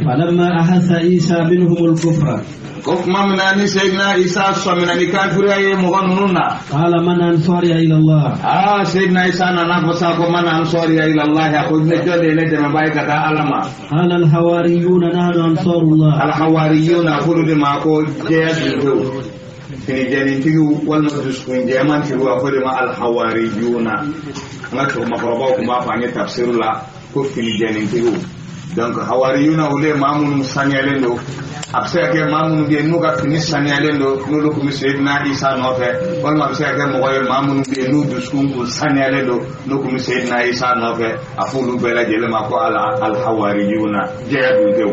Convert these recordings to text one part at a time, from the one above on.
فلما أحس عيسى منهم الكفر كفما من أن سيدنا عيسى من أن كافر مغنون قال من أنصاري إلى الله سيدنا عيسى نفسه من أنصاري إلى الله يقول نجد إليه من بايك تعلم قال الحواريون نحن أنصار الله الحواريون أقول لما أقول جيد في جنتيو والمدرسون جمان تيو أقول ما الحواريون نكتب مقرباكم ما فعني تفسير لا كف في جنتيو donc hawariyuna ule mamun sanyalendo abseke mamun be nuga fini sanyalendo nulo ko sayyidina Isa nofe wal ma abseke mo goye mamun be nu duskungu sanyalendo nuko sayyidina Isa nofe afulu bela jele ma ko al hawariyuna jeedu dew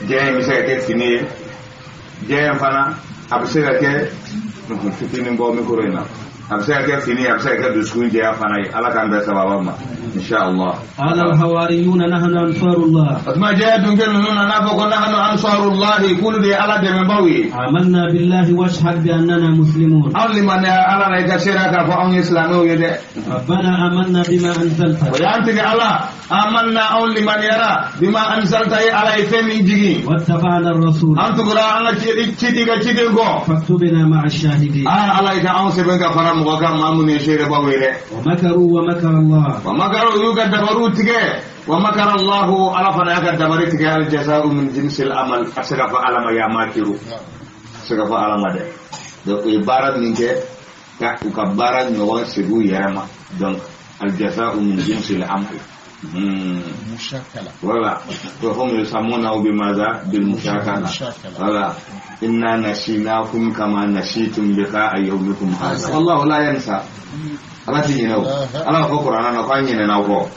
jee mi seke fini jee fana abseke fini ngo mi ko rena abseke fini abseke duskungu jee fana ala kan be sababama insha Allah. قال الحواريون نحن أنصار الله. ما جاء دنجلنا نافق نحن أنصار الله كل دي على دم باوي. آمنا بالله واشهد بأننا مسلمون. أول من على رأيك شركة فأون إسلامي يده. ربنا آمنا بما أنزلت. ويانتك الله آمنا أول من يرى بما أنزلت على إفهم جيجي. واتبعنا الرسول. أنت قرأ أنا تيجي go. فاكتبنا مع الشاهدين. على إذا أون سبنك فرام وكم مامون يشير باوي. ومكروا ومكر الله. ومكروا يوجد دبروت ومكر الله على فناك دبرت الجزاء من جنس العمل أسرف على ما يماكروا أسرف على ما ده donc ibarat ninge ka ukabara nyowa sibu yama donc الجزاء من جنس العمل مشاكلة ولا وهم يسمونه بماذا بالمشاكلة ولا إنا نسيناكم كما نسيتم لقاء يومكم هذا والله لا ينسى ala tinyina o ala ko qur'ana na ko nyina na ko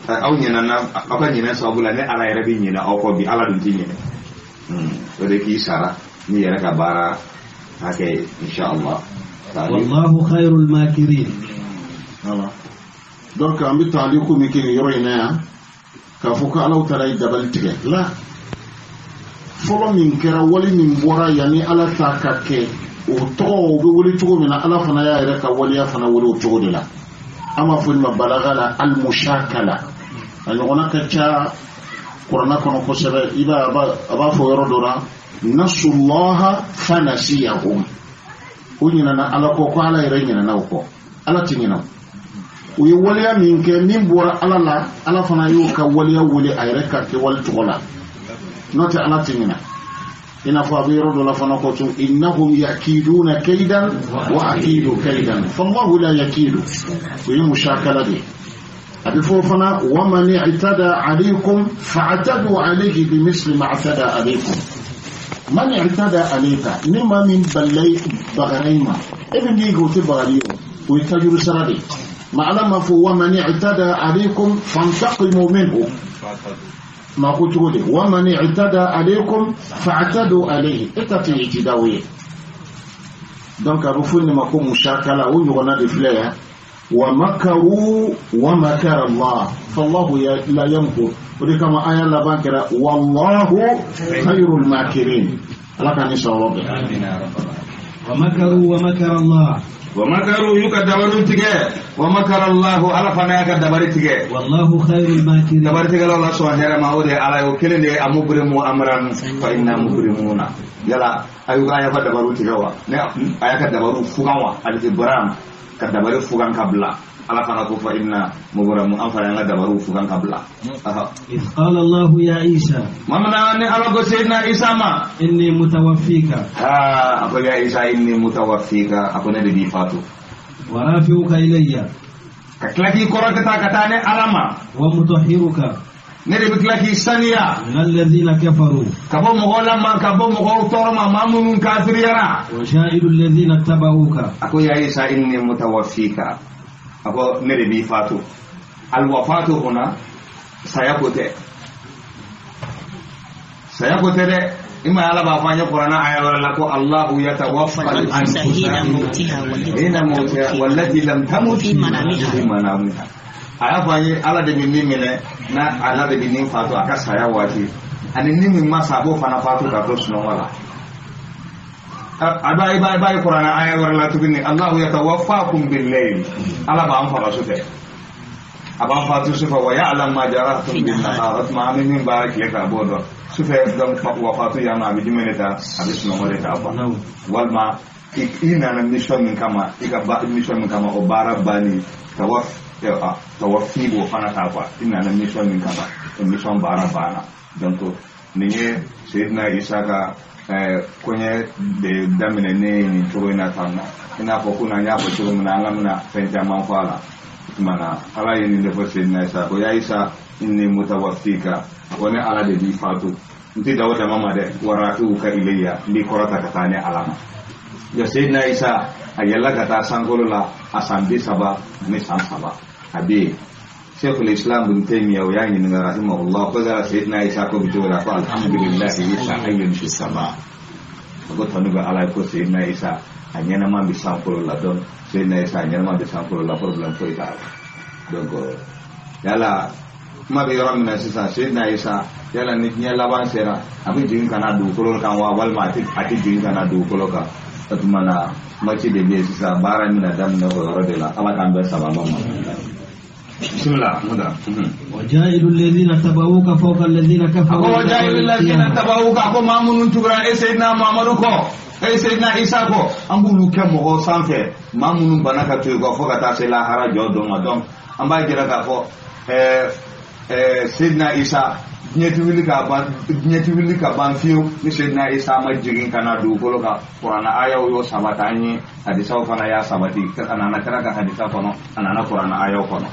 aw nyina na aba nyina so bula ne ala yere bi nyina o ko bi ala dun tinyina o de ki sara ni yere ka bara hake insha Allah wallahu khairul makirin voilà donc ambi tali ko mi ki yoro ina ka fuka ala tara dabal tige la folo min kera wali min bora yani ala ta ka ke o to be woli to mina ala fana ya ira ka wali ya fana woli o to de la ama fu ma balagala al mushakala an ona ka cha qur'ana kono ko sebe iba aba fo yoro dora nasullaha fanasiyahum unyina na ala ko ko ala ira nyina na ko ala tinyina o ye wali ya min ke min bora ala la ala fana yo ka wali ya woli ayra ka ke wali to la nota ala tinyina ina fa biro do la fana ko tun innahum yakiduna kaydan wa akidu kaydan fallahu la yakidu wa mushakala bi abi fo fana wa man i'tada alaykum fa'tadu alayhi bimisli ma i'tada alaykum man i'tada alayka nimma min balay bagharayma ibn digo te bagariyo wa tajuru saradi ma'lama fu wa man i'tada alaykum fantaqimu minhu ما قلت له ومن اعتدى عليكم فاعتدوا عليه اتتي اعتداويه donc abufuni mako mushakala uyu wana deflea ومكروا ومكر الله فالله لا يمكر ودي كما آية لا بانكرا والله خير الماكرين لك ان شاء الله امين يا رب ومكروا ومكر الله ومكروا يكدبروا تيجي ومكر الله على فناك دبرت تيجي والله خير الماكرين دبرت تيجي الله سبحانه ما هو على يوكل دي امبرمو امرا فإنا مبرمون يلا ايو ايا كدبروا تيجي وا ايا كدبروا فغوا الابرام كدبروا فغان قبل ala kana ko fa inna mubaramu an fa yanga dabaru fugan kabla إذ قال الله يا عيسى mamna ne ala go sayyidina Isa ma إني متوفيك apa ya Isa inni mutawaffika apa ne di fatu ورافعك إلي kaklaki korakata katane alama ومطهرك ne de biklaki saniya من الذين كفروا kabo mogola ma kabo mogo torma mamunun kafiriyara وشاهد الذين اتبعوك ako ya Isa inni mutawaffika ako ne de bi fatu al wafatu huna sayakote de ima ala ba fanya qur'ana aya wala ko Allahu yatawaffa al-anfusa hina mautiha wallati lam tamut fi manamiha aya fanya ala de min mine na ala de min fatu aka saya wati ani nimi masabo fana fatu ka to suno wala aba qur'ana aya wala to bin Allahu yatawaffakum bil-layl ala ba an fara sute aban fatu sufa wa ya'lam ma jaratum bin naharat ma min barak laka bodo su fe donc wafatu yana abi dimeneta abi sunomore ta fa walma ina na mission min kama ika ba mission min kama o bara bani tawaffi bo fana ta fa ina na mission min kama mission bara bana donc ninge sayyidina isa ka konye de damine ne ni toro ina tanna ina ko kuna nya ko toro na ngamna fenta manfala mana ala yin da fa sayyidina isa ko ya isa inni mutawaffika ko ne ala de bi fatu nti da wata mama de waratu ka ilayya ni korata ka tane alama ya sayyidina isa ayalla ka ta sangolola asambi saba ni san saba abi Syekhul Islam bin Taimiyah yang ini rahimahullah pada sayyidina isa ko bicara fa alhamdulillah isa hayyun fis sama ko tanu ga ala ko sayyidina isa hanya nama bisa sangolola don sayyidina isa hanya nama bisa sangolola problem ko ita donc yala mabe yoram na sisa sayyidina isa yala ni nyala ban sera abi jin kana du kolol kan wa wal mati ati jin kana du kolol ka atmana machi de be sisa bara mina dam na ko rodela ala kan be sababa ma bismillah muda wajailu alladhina tabawuka fawqa alladhina kafaru wajailu alladhina tabawuka ko mamunun tugra sayyidina muhammadu ko sayyidina isa ko ambulu kemo ko sanfe mamunun banaka to ko foka ta se la hara jodo ma donc amba jira ka ko sayyidina isa nyeti wili ka ban fiyo ni sayyidina isa ma jigin kana du ko ka qur'ana aya yo sabata anyi hadisa fana ya sabati kana na kara ka hadisa kono ana qur'ana aya kono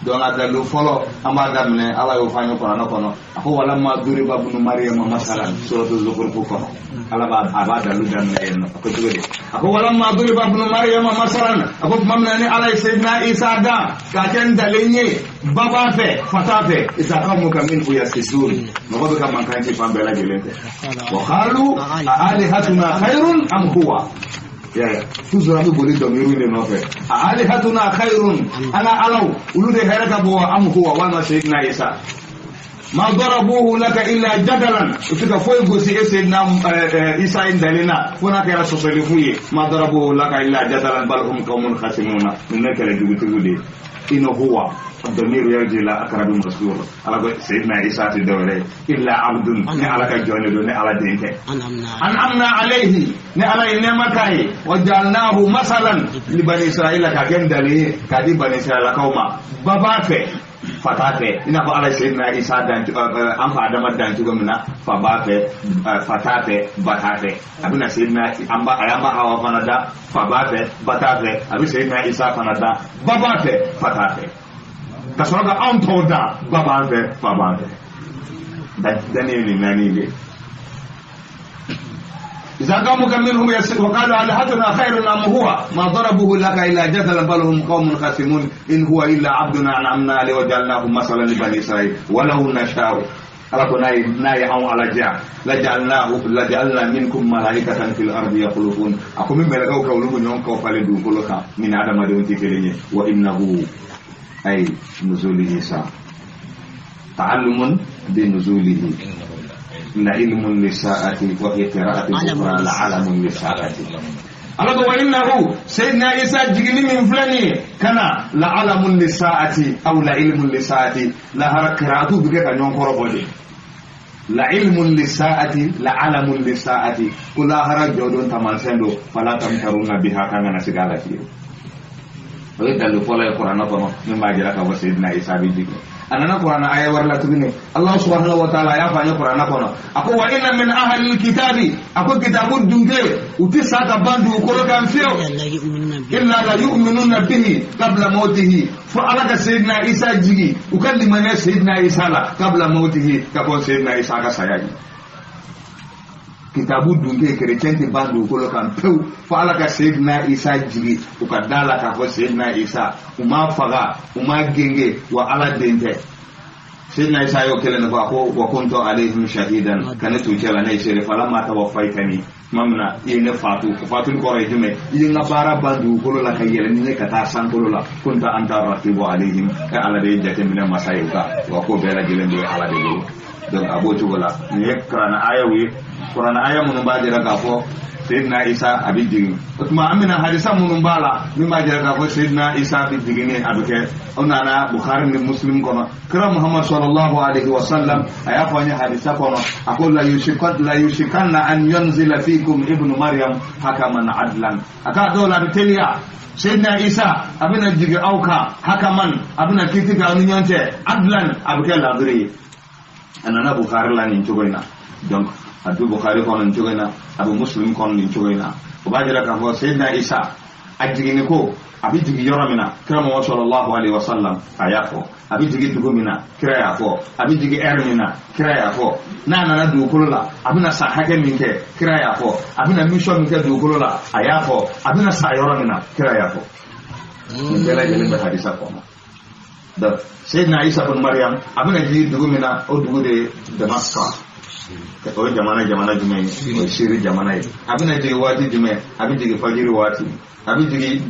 don adalu folo amada mne ala yo fanyo qur'ana kono ako wala ma duriba ibn maryam masalan suratul zukhruf kono ala ba abada lu dan en ko tugede ako wala ma duriba ibn maryam masalan ako mamna ni ala sayyidina isa da ka tan dalenye baba fe fatafe isakamu kamin yasisun mako ka mankanti pambela gelente wa qalu alihatuna khairun am huwa ya tuzura do boli do miru le nofe alihatuna khairun ana alaw ulude heraka bo am huwa wa sayyidina isa ma darabuhu laka illa jadalan utika foi gosi sayyidina isa indalina fona kera sosoli fuye ma darabuhu laka illa jadalan bal hum qaumun khasimuna min nakala dugutude ino huwa الضمير يرجع الى اقرب مسرور على سيدنا عيسى تدوري الا عبد على كجوني دون على دينك انعمنا عليه على نعمتي وجعلناه مثلا لبني اسرائيل كان دلي كدي بني اسرائيل قوما باباته fatate ina ko ala sayyidina isa dan an fa adama dan tugo mina fabate fatate batate abina sayyidina amba ayama hawa fanada fabate batate abi sayyidina isa fanada babate fatate kasoro ga antoda babate fabate daneni nani le إذا قاموا منهم وقالوا آلهتنا خير أم هو ما ضربوه لك إلا جدلا بل هم قوم خاسمون إن هو إلا عبدنا أنعمنا عليه وجعلناه مثلا لبني إسرائيل ولو نشاء ألكو ناي أو على جاء لجعلنا منكم ملائكة في الأرض يخلقون أكو من ملكو كولو نيون كو فالدو كولوكا من آدم دون تكليني وإنه أي نزول عيسى تعلم بنزوله لعلم للساعة وهي قراءة أخرى لعلم للساعة ألقى وإنه سيدنا عيسى جيني من فلاني كان لعلم للساعة أو لعلم للساعة لا قراءة بك كان ينقر بودي لعلم للساعة لعلم للساعة كلا هرا جودون تمانسندو فلا تمترون بها كان نسيغالتي وإذا لفولا القرآن كما مما جرى سيدنا عيسى بجيني anana qur'ana aya warla tugine allah subhanahu wa ta'ala ya fanya qur'ana kono ako wa inna min ahli alkitabi ako kitabud dunge utisa ka bandu ko kan fiyo illa la yu'minuna bihi qabla mautihi fa alaka sayyidina isa jigi ukallimana sayyidina isa la qabla mautihi ka ko sayyidina isa ka sayaji kitabu dunge chrétien te bandu ko kan pew fa alaka sayyidina isa jigi ukadala ka ko sayyidina isa uma faga uma genge wa ala dente sayyidina isa yo kelen ko wa kuntu alaihim shahidan kanatu jala nay sere fala ma tawaffaitani mamna ina fatu ko rejume ina bara bandu ko la kayele ni ka ta san ko la kunta anta raqibu alaihim ka ala de jate min masayuka wa ko bela gelende ala de donc abo tugola ni krana ayawi qur'ana aya mun ba dira ka ko Sayyidina Isa abi jigi kuma amina hadisa munun bala mimma jara ko Sayyidina Isa abi jigi ne abuke onana Bukhari ni Muslim kono kira Muhammad sallallahu alaihi wasallam aya fanya hadisa kono aqul la yushikanna an yanzila fikum ibnu Maryam hakaman adlan aka dola biteliya Sayyidina Isa abina jigi auka hakaman abina kitika ni nyonte adlan abuke ladri anana Bukhari la ni jogoina donc Abu Bukhari kono ni jogoina Abu Muslim kono ni jogoina ubajira ka ho Sayyidina Isa ajigini ko abi jigi yoramina kira Muhammad sallallahu alaihi wasallam ayafo abi jigi dugumina kira yafo abi jigi ermina kira yafo na dukolola abina sa hake minke kira yafo abina mission minke dukolola ayafo abina sa yoramina kira yafo ndela jeli ba hadisa ko da Sayyidina Isa bin Maryam abina jigi dugumina o dugude Damascus o jamana jume o shiri jamana abina jigi wati jume abi jigi fajiri wati abi jigi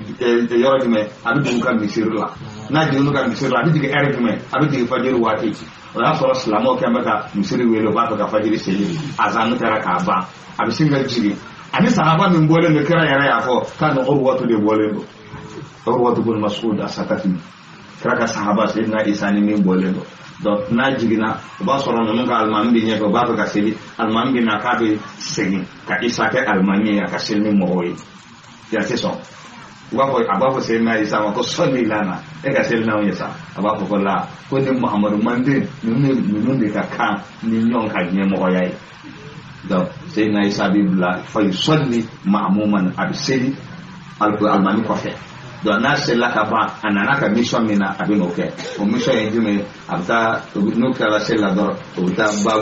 yoro jume abi dugu kan misirla na jigi kan misirla abi jigi ere jume abi jigi fajiri wati wala so islamo ke maka misiri welo ba ka fajiri seli azanu tara ka ba abi singa jigi ani sahaba min bole me kira yare afo kan urwatu de bole do urwatu bin Mas'ud asakati kira ka sahaba Sayyidina Isa ni min bole do donc na jigina ba soro non ka almambi ne ko ba ka seli almambi na ka be segi ka Isa ke almani ya ka selmi moyi ya c'est ça wako abako Sayyidina Isa wako soli lana e ka selna on yesa abako ko la ko ni Muhammadu mande nunu de ka kan ni nyon ka nye mo yayi donc Sayyidina Isa bibla fa yusalli ma'muman abseli almani ko fe donc na sella ka ba anana ka mission mina abino ke o mission yime abta no kala sella do ta ba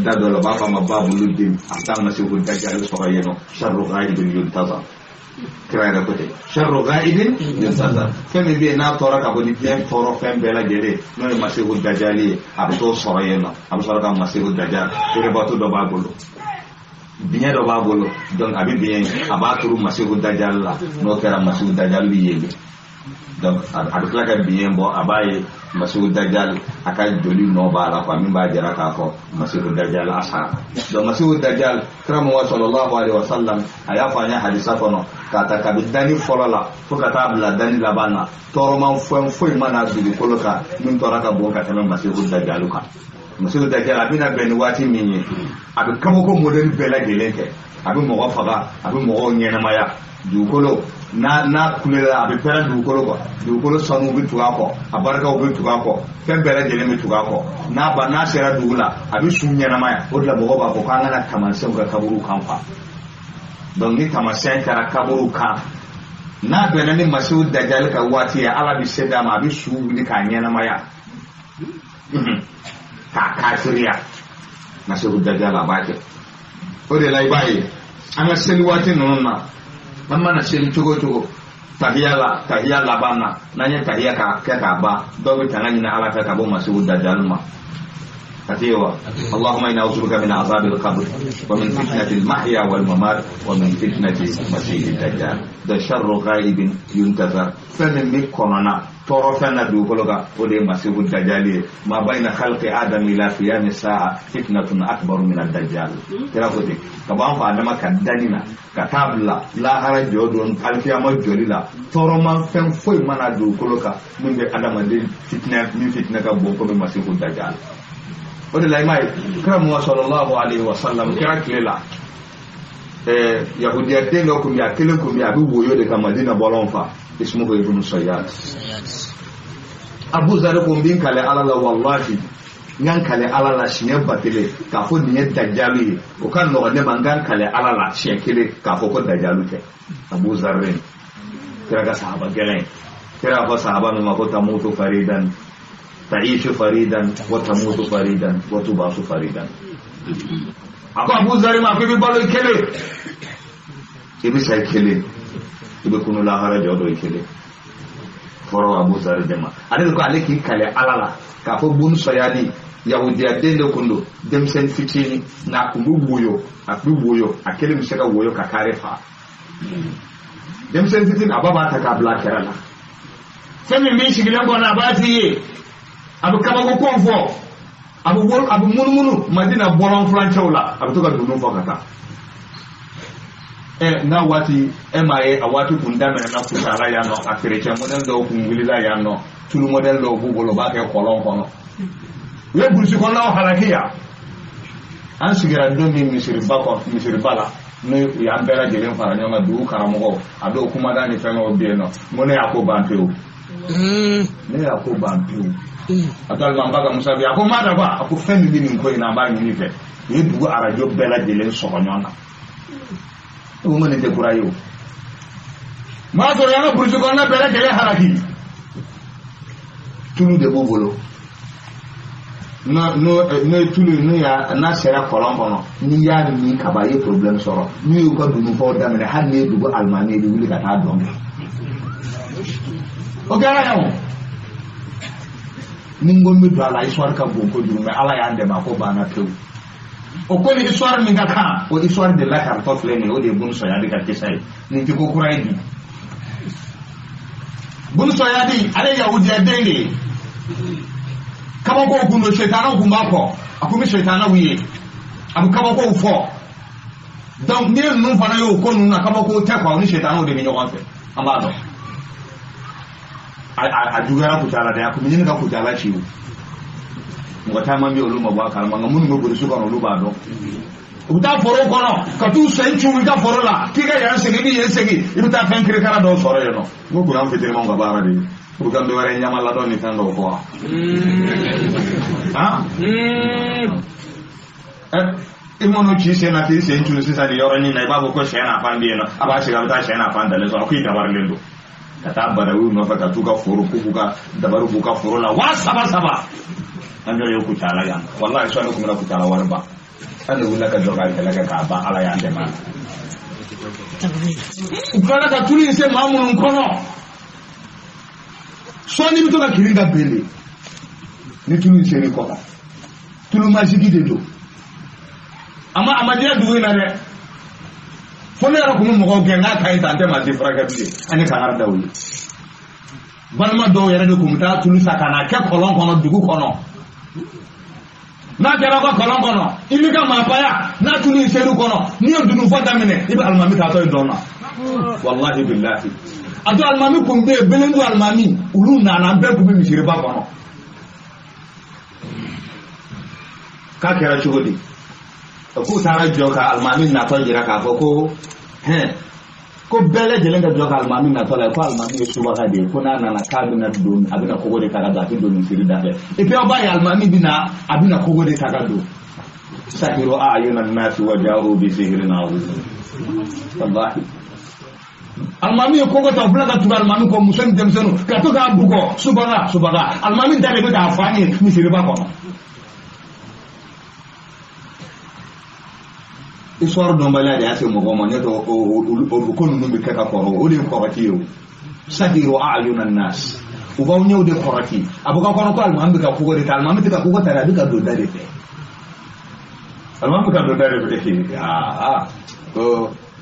da do la ba ma babu luddin abta ma se ko dajjal so yeno sharru ghaibin yuntaza kira da kote sharru ghaibin yuntaza femi be na tora ka boni bien toro fem bela gele no ma se ko dajjali abto so yeno abto so ka ma se ko dajjal tere batu do ba bolo binya do ba bolo donc abi bien abaturu masihu dajjal la no kera masihu dajjal bi yebe donc adukla ka bien bo abaye masihu dajjal aka joli no ba la ko min ba jara ka ko masihu dajjal asa donc masihu dajjal kramu wa sallallahu alaihi wasallam aya fanya hadisa kono kata ka bidani folola fo kata bla dani labana toroman foi mana dugu koloka min toraka bo ka tan masihu dajjal ka Masihu Dajjal abina ben wati minye abi kamo ko model bela gelenke abi mo wafaga abi mo nyena maya dukolo na kulela abi pera dukolo sanu bi tuga ko abaraka bi tuga ko ken bela geleme tuga ko na ba na sera dugula abi su nyena maya odla mo ba ko kanga na tamansen ka kaburu kanfa donc ni tamansen kara kaburu kan na benani Masihu Dajjal ka wati ya ala bi sedama abi su bi ka nyena maya ka kafiriya Masihu Dajjal abake o de lay baye anga seli wati nonna mamma na seli togo tahiyya la bana nanya tahiyya ka ba do bi tanani na ala ka bo Masihu Dajjal ma katiwa Allahumma inna a'udzuka min azabil qabr wa min fitnatil mahya wal mamat wa min fitnati Masihid Dajjal da sharru ghaibin yuntazar famin bi konana toro fenna du kologa o de Masihu Dajjal ma bayna khalqi adam ila qiyam as-sa'a fitnatun akbar min ad-dajjal kira ko de ka ba fa adama kan danina ka tabla la hara jodon alfiyama jolila toro man fen foi mana du kologa min be adama de fitna ka bo ko Masihu Dajjal o de lay may kramu sallallahu alaihi wasallam kira klela yahudiya de no kum ya kelen kum ya bi woyo de ka Madina bolon fa ismuhu ibn Sayyad Abu Zar ko bin kale alala wallahi ngan kale alala shiye batile ka fo ni dajjalu o kan no ne mangan kale alala shiye kile ka fo ko dajjalu ke Abu Zar kira ga sahaba gelen kira fa sahaba no ko tamutu faridan ta'ishu faridan wa tamutu faridan wa tubasu faridan ako Abu Zar ma ko bi balo kele ibi sai kele ibe kunu la hara jodo kele foro Abu Zar dema ade ko ale ki kale alala ka fo bun soyadi yahudiya dende kundo dem sen fitini na kumbu buyo akele misaka woyo ka kare fa dem sen fitini ababa ta ka bla kerala femi min shigile ngona bati abu kaba ko konfo abu munu Madina bolon flanchawla abu to ka dunu fo kata na wati emaye awati kundame na kusala ya no akirece model do kungulila ya no tulu model do bubolo ba ke kolon kono we bursi kono halakiya an sigira do mi misiri bala no ya bela jelen fara nyama du karamogo ado kuma dani feno bieno mone akobantu ne akobantu atal mambaga musabi akomada ba akufendi bini ko ina ba ni fe ye du arajo bela jelen so nyona o mane de kurayo ma so yana bursi kono bela jelen haraki tulu de bobolo no tulu no ya na sera kolombono ni ya ni kabaye problem soro ni ko dunu fo damene hanne dugo almane de wuli kata don o gara yawo ni ngommi do ala histoire ka bonko dunu me ala ya ande ma ko bana tew o ko ni histoire mi ngaka o histoire de la carte flene o de bun so ya de ka kesai ni ti ko kurai di bun so ya di ale yahudi adenge kaba ko gundo shaytana gumba ko akumi shaytana wiye abu kaba ko fo donc ni non fana yo ko nuna kaba ko te ko ni shaytana de binyo konfe amado a dugara ku tala da akumi ni ka ku tala ciwo ngota mambi oluma ba kalma ngamun ngo buri suka no luba do uta foro kono ka tu senchu uta foro la kiga ya segi bi yesegi uta fen kire kara do soro yo no ngo ku ram fitir mo ngabara di bukan dua nyama la do ni tan do ko imono ci sena ti senchu ni sisa di yoro ni na babo ko sena pandi no aba shiga ta sena panda le so ku ita bar lendo kata barawu no fa ka tuka foro ku buka dabaru buka foro la wa saba ando yo ku tala ya wallahi so no ku mera ku tala warba ando wala ka joga kala ka ba ala ya ande ma ukala ka tuli se mamun kono so ni bito ka kiringa bele ni tuli se ni kono tulu majigi de do ama amadia duwe na re fone ra ko mo ko genga kai tante ma di fraga bi ani ka har dawli balma do yere de ko muta tulu sakana ke kolon kono dugu kono na jara ko kolon kono imi ka mapaya na tulu seru kono ni on dunu fata mine ibe almami ta to dona wallahi billahi ado almami ko be belendu almami ulu na na be ko be misiri ba kono ka kera chugodi ko tara joka almami na to jira ka ko ko bele jelen ga joka almami na to la ko almami suba ga de ko na na ka bi na do abina ko gode ka ga do misiri da e pe oba ya almami bina abina ko gode ka ga do sahiru ayuna nas wa ja'u bi sihrin azim wallahi almami ko go to blaga tu almami ko musen demsenu ka to ga bugo subara almami dare be da afani misiri ba ko histoire don bala ya se mo gomo nyato o ko nunu be kaka ko o de ko rati yo sahiru ayuna nas o ba nyaw de ko rati abuka ko ko almami ka ko de almami ka ko tara de ka do dare fe almami ka do dare fe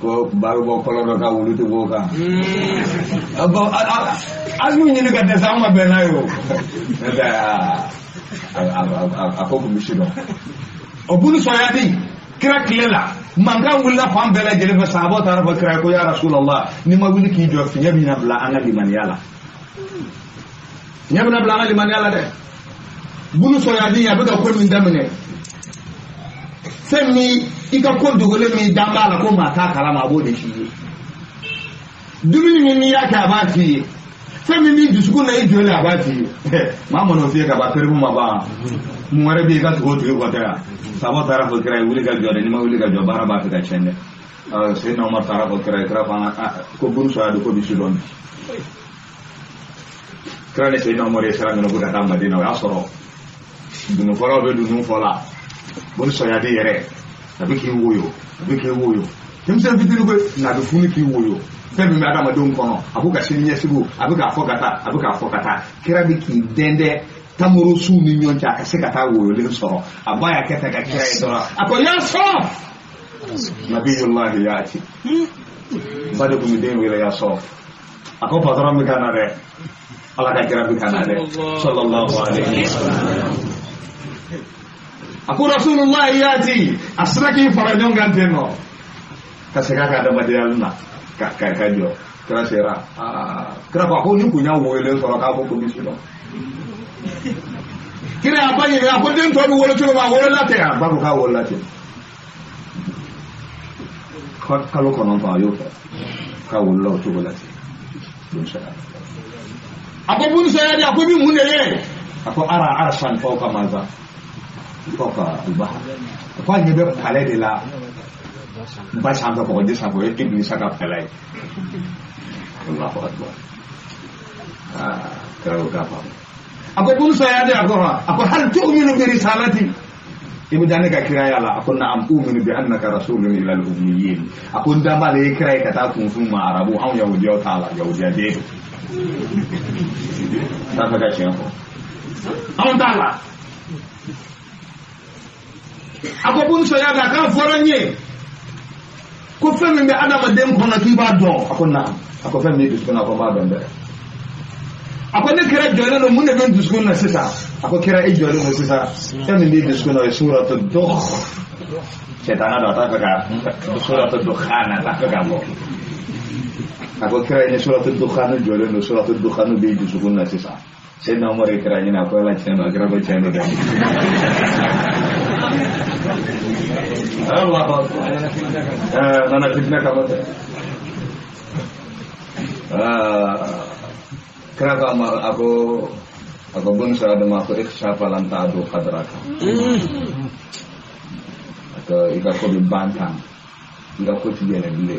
ko baru bo ko lo ka wulu te bo ka abo almu ni ga de sama benayo da akoko mishiro obunu soyadi kira kilela manga wula fam bela jele fa sahabo tara fa kira ko ya rasulullah ni ma wuli ki do fi nyabina bla anali man yala nyabina bla anali man yala de bunu soyadi ya bega ko min damene femi ika ko dogole mi dambala ko mata kala ma bo de shi dumini ni ya ka ba ti femi mi dusuko na ijole abati mama no fi ka ba kere mu ma ba mu wara bi ka to to ko ta sabo tara ko kira wuli ga jode ni ma wuli ga jobara ba ta chende sai na umar tara ko kira fa ko bun so adu ko bi sidon kira ne sai na umar ya sara no ko ta madina wa soro dunu fora be dunu fola bun so ya de yere abiki woyo timse fitiri ko na do funi ki woyo femi mi adama don kono abuka shinye sibu abuka fokata kira bi ki dende tamuru su ni nyoncha kasekata woyo le soro abaya keta ka kira idora ako ya so nabiyullah yati bade ko mi den wala ya so ako padara mi kana re ala ka kira bi kana re sallallahu alaihi wasallam ako rasulullah yati asraki farajon ganteno kasega ka da madiyalna ka jo kira sera kira ko ni kunya wole so ka ko bisu do kira abanye ya ko den to bi wole to ba wole la te ba ko ka wole la te kalo kono fa yo ka wole la to wole te ako bun saya dia ako bi mun ye ako ara arsan fawqa maza fawqa al-bahr ako ni be pale de la ba sanga ko de sa ko e bi saka pale Allahu akbar kalau apa ako bun saya dia ako hal tu'minu bi risalati ibu jane ka kira ya la ako na'am u'minu bi annaka rasulun ila al-ummiyin ako ndamba le kira ka ta kun fun ma arabu an yahudi ya taala yahudi de ta ka ce ko an taala ako bun saya da kan foranye ko femme be adama dem ko na ki ba do ako na'am ako femme be ko na ko ba do ndere ako ne kira jole no mun ne ben duskun na sisa ako kira e jole no sisa femme be duskun na suratul dukh setana da ta ka suratul dukhan ta ka mo ako kira ni suratul dukhan jole no suratul dukhan be duskun na sisa sayyidina umar kira ni na ko la cheno agra ba cheno da Allah nana fitna kama kenapa aku pun saya ada masuk siapa lantai adu kadraka atau ika ko bantang ika ko tiye na bile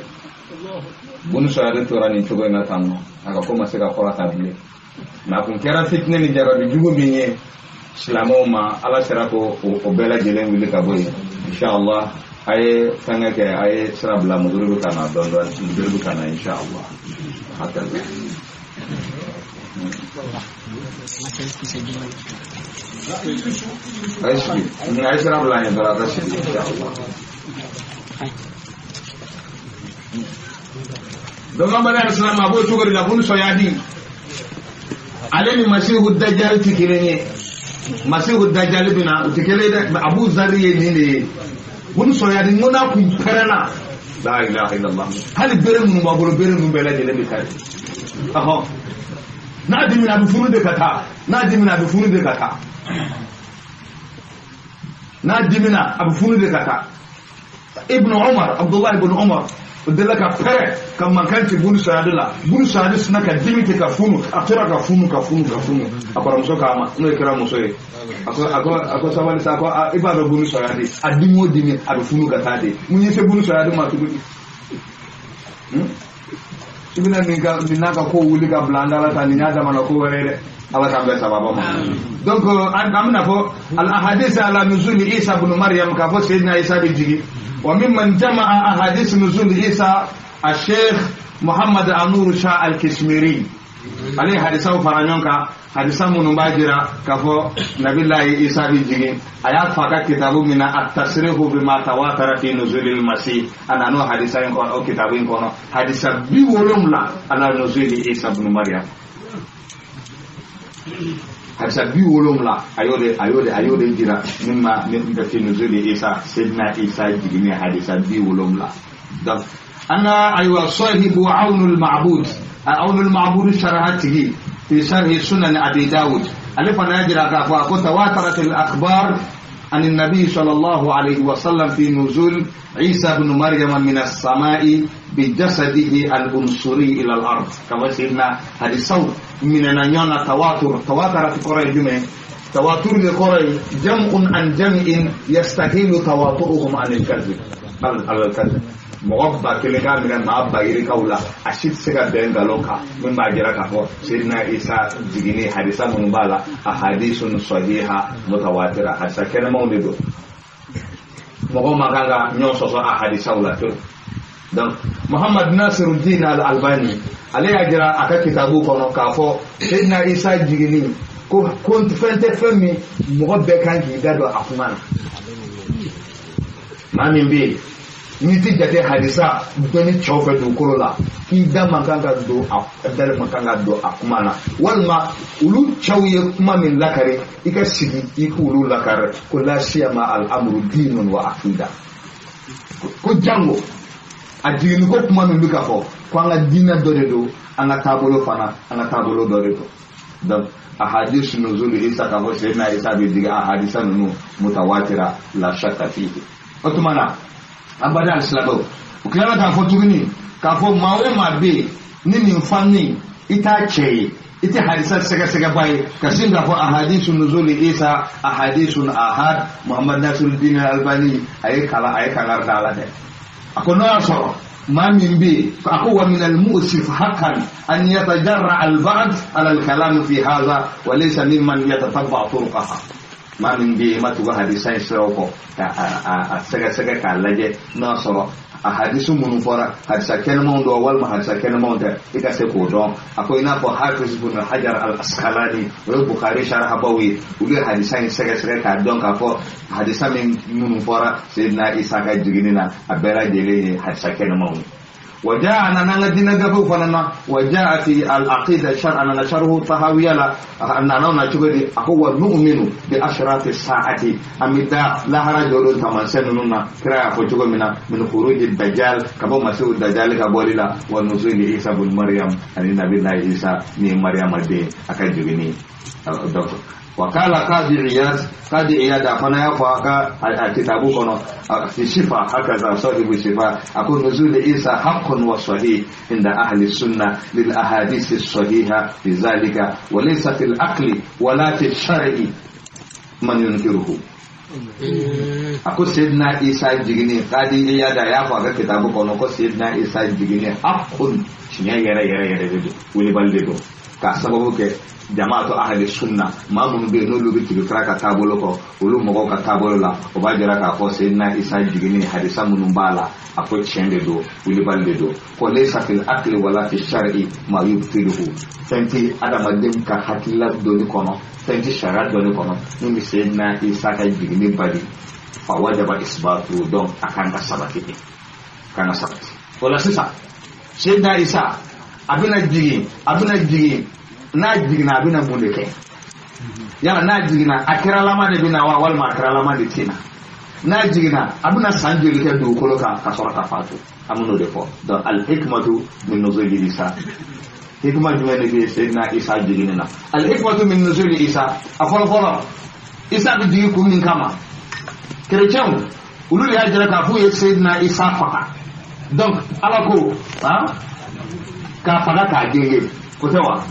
bun saya ada turan ni coba ngatang aka ko masih ka kola tabile na kun kera fitna ni jarabi jugo binye islamoma ala serako o bela jelen wili ka boy inshallah ay fanga ke ay serabla muduru kana don muduru kana inshallah hatta ay serabla ni berada sih inshallah dengan bala islam abu tugari la bun soyadi aleni masihu dajjal tikirenye masihu dajjal bina utikele abu zarri ne bun soyadi ngona ku perana la ilaha illallah hal bere mun ma bolo bere mun bela jele bitari aho na dimina bi funu de kata na dimina bi funu de kata na dimina abu funu de kata ibn umar abdullah ibn umar delaka pere kam mankanti bunu sayadi sina ka dimite ka funu atora ka funu akora muso kama no ikra muso e ako sabali sa ko ibado bunu sayadi adimo dimi adu funu ka tade munyi se bunu sayadi ma tubi ibina ninka ko wuli ka blanda la tani nyada mana ko werede ala kambe sababa ma donc amna ko al ahadith ala nuzul isa ibn maryam ka fo sayyidina isa bi jigi وممن جمع أحاديث نزول عيسى الشيخ محمد النور شاه الكشميري عليه حديثه فرانيونكا حديثه منباجرا كفو نبي الله عيسى بيجي آيات فقط كتابه من التصريح بما تواتر في نزول المسيح أنا نو حديثه ينكون أو كتابه ينكون حديثه بيولم لا على نزول عيسى بن مريم hadisa bi wolom la ayode jira mimma min fi nuzuli isa sidna isa jigini hadisa bi wolom la donc ana aywa sahibu aunul ma'bud sharahatihi fi sharh sunan abi daud alifa najira ka fa tawatarat al akhbar an an-nabi sallallahu alaihi wasallam fi nuzul isa ibn maryam min as-sama'i bi jasadihi al-unsuri ila al-ard kama sidna hadisau minana nyona tawatarat qura jume tawatur li qura jam'un an jam'in yastahilu tawaturuhum an al-kadhib al-kadhib muwabba keleka min ma'abba iri kaula ashit sega denga loka min ba gira ka ko sidna isa jigini hadisa mun bala ahadithun sahiha mutawatira hadisa kana mawlidu mo maganga nyoso so ahadisa wala to donc Muhammad Nasiruddin al-Albani ale ajira aka kitabu kono ka fo sidna isa jigini ko fente femi mo be kan ki dado afman mamin bi ni ti jate hadisa doni chofe do korola ki da makanga do dal makanga do akumana walma ulu chawye kuma min lakare ika sigi ikulu lakare ko la siyama al amru dinun wa aqida ko jango a jigin ko kuma min bi ka fɔ ko an ka diinɛ dɔ de don an ka taabolo fana an ka taabolo dɔ de don donc ahadisu nuzul Isa ka fɔ Sayyidina Isa bɛ jigin ahadisa ninnu mutawatira la shakka fihi o tuma na an bada alisilamɛw u tilala k'a fɔ tuguni k'a fɔ maa o maa bɛ yen ni nin fanni i t'a cɛ ye i tɛ hadisa sɛgɛsɛgɛba ye ka sin k'a fɔ ahadisu nuzul Isa ahadisun ahad Muhammad Nasiruddin Albani a ye kangari da la dɛ a ko n'o y'a sɔrɔ maa min bɛ yen a ko wa min al-mu'sif haqqan an yatajarra al-ba'd ala al-kalam fi hadha wa laysa mimman yatatabba turqaha maa min bɛ yen ma tugu hadisa in siraw kɔ a sɛgɛsɛgɛ k'a lajɛ n'o y'a sɔrɔ a hadisu minnu fɔra hadisa kɛnɛmanw don walima hadisa kɛnɛmanw tɛ i ka se k'o dɔn a ko i n'a fɔ Hafiz ibn Hajar al-Asqalani o ye Bukhari sharhabaw ye olu ye hadisa in sɛgɛsɛgɛ k'a dɔn k'a fɔ hadisa min minnu fɔra Sayyidina Isa ka jiginni na a bɛɛ lajɛlen ye hadisa kɛnɛmanw ye وجاء أننا دين جفو فننا وجاء في العقيدة شرعا نشره طهاوية أننا نشوفه هو نؤمن بأشراط الساعة أمدا لا رجل كمان سننا كرا فوجو من خروج الدجال كبو مسيح الدجال كبوليلا ونزول عيسى بن مريم أن النبي عيسى من مريم الدين أكجبني وقال قاضي عياد فانا يفعل كتابه كنا في شفاء هكذا صاحب الشفاء أقول نزول عيسى حق وصحيح عند أهل السنة للأحاديث الصحيحة في ذلك وليس في العقل ولا في الشرع من ينكره أقول سيدنا عيسى جيني قاضي عياد يفعل كتابه كنا أقول سيدنا عيسى جيني حق شنيا يرى ولي بالدو كسببه jamaatu ahli sunna maa minnu bɛ yen n'olu bɛ tugu kira ka taabolo kɔ olu mɔgɔw ka taabolo la o b'a jira k'a fɔ Sayyidina Isa jiginni hadisa minnu b'a la a ko tiɲɛ de don wulibali de don ko laysa fil aqli wala fi shar'i ma yubtiluhu fɛn tɛ adamaden ka hakilila dɔnni kɔnɔ fɛn tɛ sariya dɔnni kɔnɔ min bɛ Sayyidina Isa ka jiginni bali fa wajaba isbatu donc a kan ka sabati o la sisan Sayyidina Isa a bɛna jigin n'a jiginna a bɛna mun de kɛ yala n'a jiginna a kɛralama de bɛna wa walima a kɛralama de tɛna n'a jiginna a bɛna san joli kɛ dugukolo kan ka sɔrɔ ka faatu an bɛ n'o de fɔ donc al-hikmatu min nuzuli Isa hikma jumɛn de bɛ Sayyidina Isa jiginni na al-hikmatu min nuzuli Isa a fɔlɔfɔlɔ Isa bɛ jigin kun min kama chrétienw olu de y'a jira k'a fɔ u ye Sayyidina Isa faga donc Ala ko k'a faga k'a genge kotewa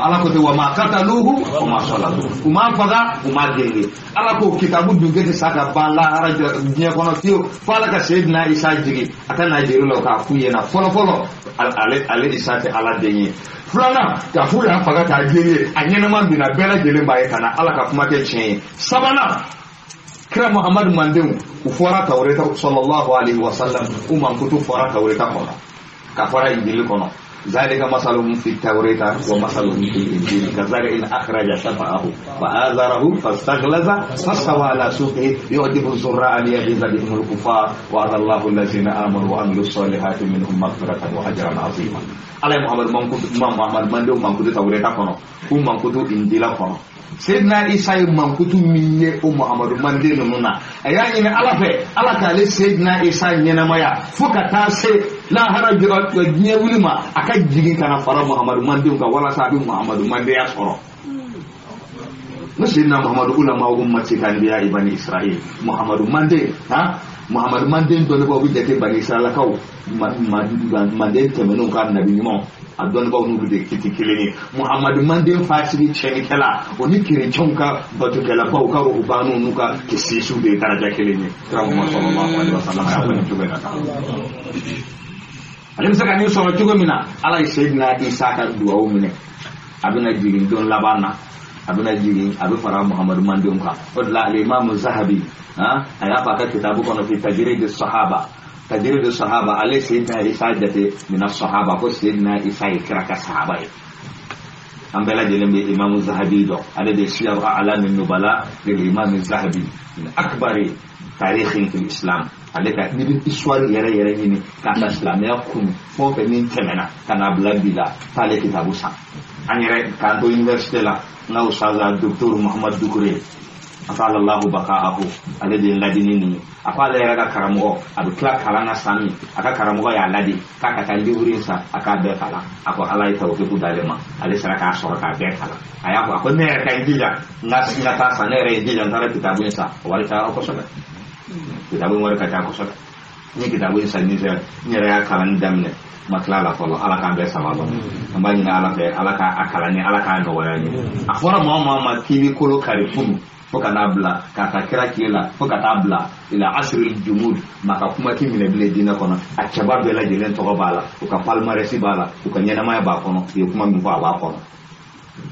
ala kote wa ma qataluhu wa ma salabuhu uma faga uma genge ala ko kitabu dungete saka bala araja dinya kono tiyo fala ka Sayyidina Isa jigi atana jiru law ka kuyena folo ale Isa te ala denye fulana ka fuya faga ka genge anyena man bina bela jele baye kana ala ka kuma te chen sabana kira Muhammad mandeu ufora tawreta sallallahu alaihi wasallam umman kutu fora tawreta kono ka fora injili kono ذلك مثلهم في التوراة ومثلهم في الإنجيل كزرع أخرج شطأه فآزره فاستغلظ فاستوى على سوقه يعجب الزراع ليغيظ بهم الكفار وعد الله الذين آمنوا وعملوا الصالحات منهم مغفرة وأجرا عظيما. على محمد مندو منكوت توراة كنو ومنكوت إنجيل كنو Sayyidina Isa mankutu minye o Muhammadu mande nuna aya nyine ala ka le Sayyidina Isa nyina maya fuka ta se la haraja nye wulima aka jigin kana fara Muhammadu mande ga wala sabi Muhammadu mande ya soro Sayyidina Muhammadu ulama ummati kan biya ibani Israil Muhammadu mande Muhammadu mande do ko bi jate bani Israil kaw mande temenu kan nabi mo adon ba nu de kitikileni Muhammadu mande fasiri cheni kala oni kirechon ka batu kala ba ka ro banu nuka kisisu de daraja keleni Muhammad sallallahu alaihi wasallam ya bani tubena alim saka ni so tugo mina ala Sayyidina Isa ka duwa mine abina jigin don labana abina jigin abu fara Muhammadu mande ka wadla al-imam az-zahabi aya fa ka kitabu kono fi tajrid as-sahaba تجريد الصحابة عليه سيدنا إيسا جتي من الصحابة كو سيدنا إيسا يكرك الصحابة أمبلا جلم إمام الذهبي دو على دي سيار أعلام النبلاء للإمام الذهبي من أكبر تاريخ في الإسلام عليك نبي إسوار يرى يني كان الإسلام يكون فوق من تمنا كان أبلا بلا تالي كتابو سا أنا كان دو يونيفرسيتي لا نو أستاذ الدكتور محمد دوكري afala Allah bakaahu alladhi ladinini afala yaraga karamo adu kla kalana sami aka karamo ya ladi kaka tandi urinsa aka be kala ako alai tawfiqu dalema ale saraka soraka be kala aya ko ne ka indija ngasi ngata sanere indija ndara kitabun sa wali ta ko sobe kitabun wali ka ta ko sobe ni kitabun sa ni nyere ya kalan damne maklala folo ala ka be sababa ambani na ala ka akalani ala ka no wayani afora mama kibi kolo karifunu foka nabla kaka kira kila foka tabla ila asril jumud maka kuma kimile bile dina kono acaba bela jelen to bala uka palmaresi bala uka nyana maya ba kono yo kuma mi fa ba kono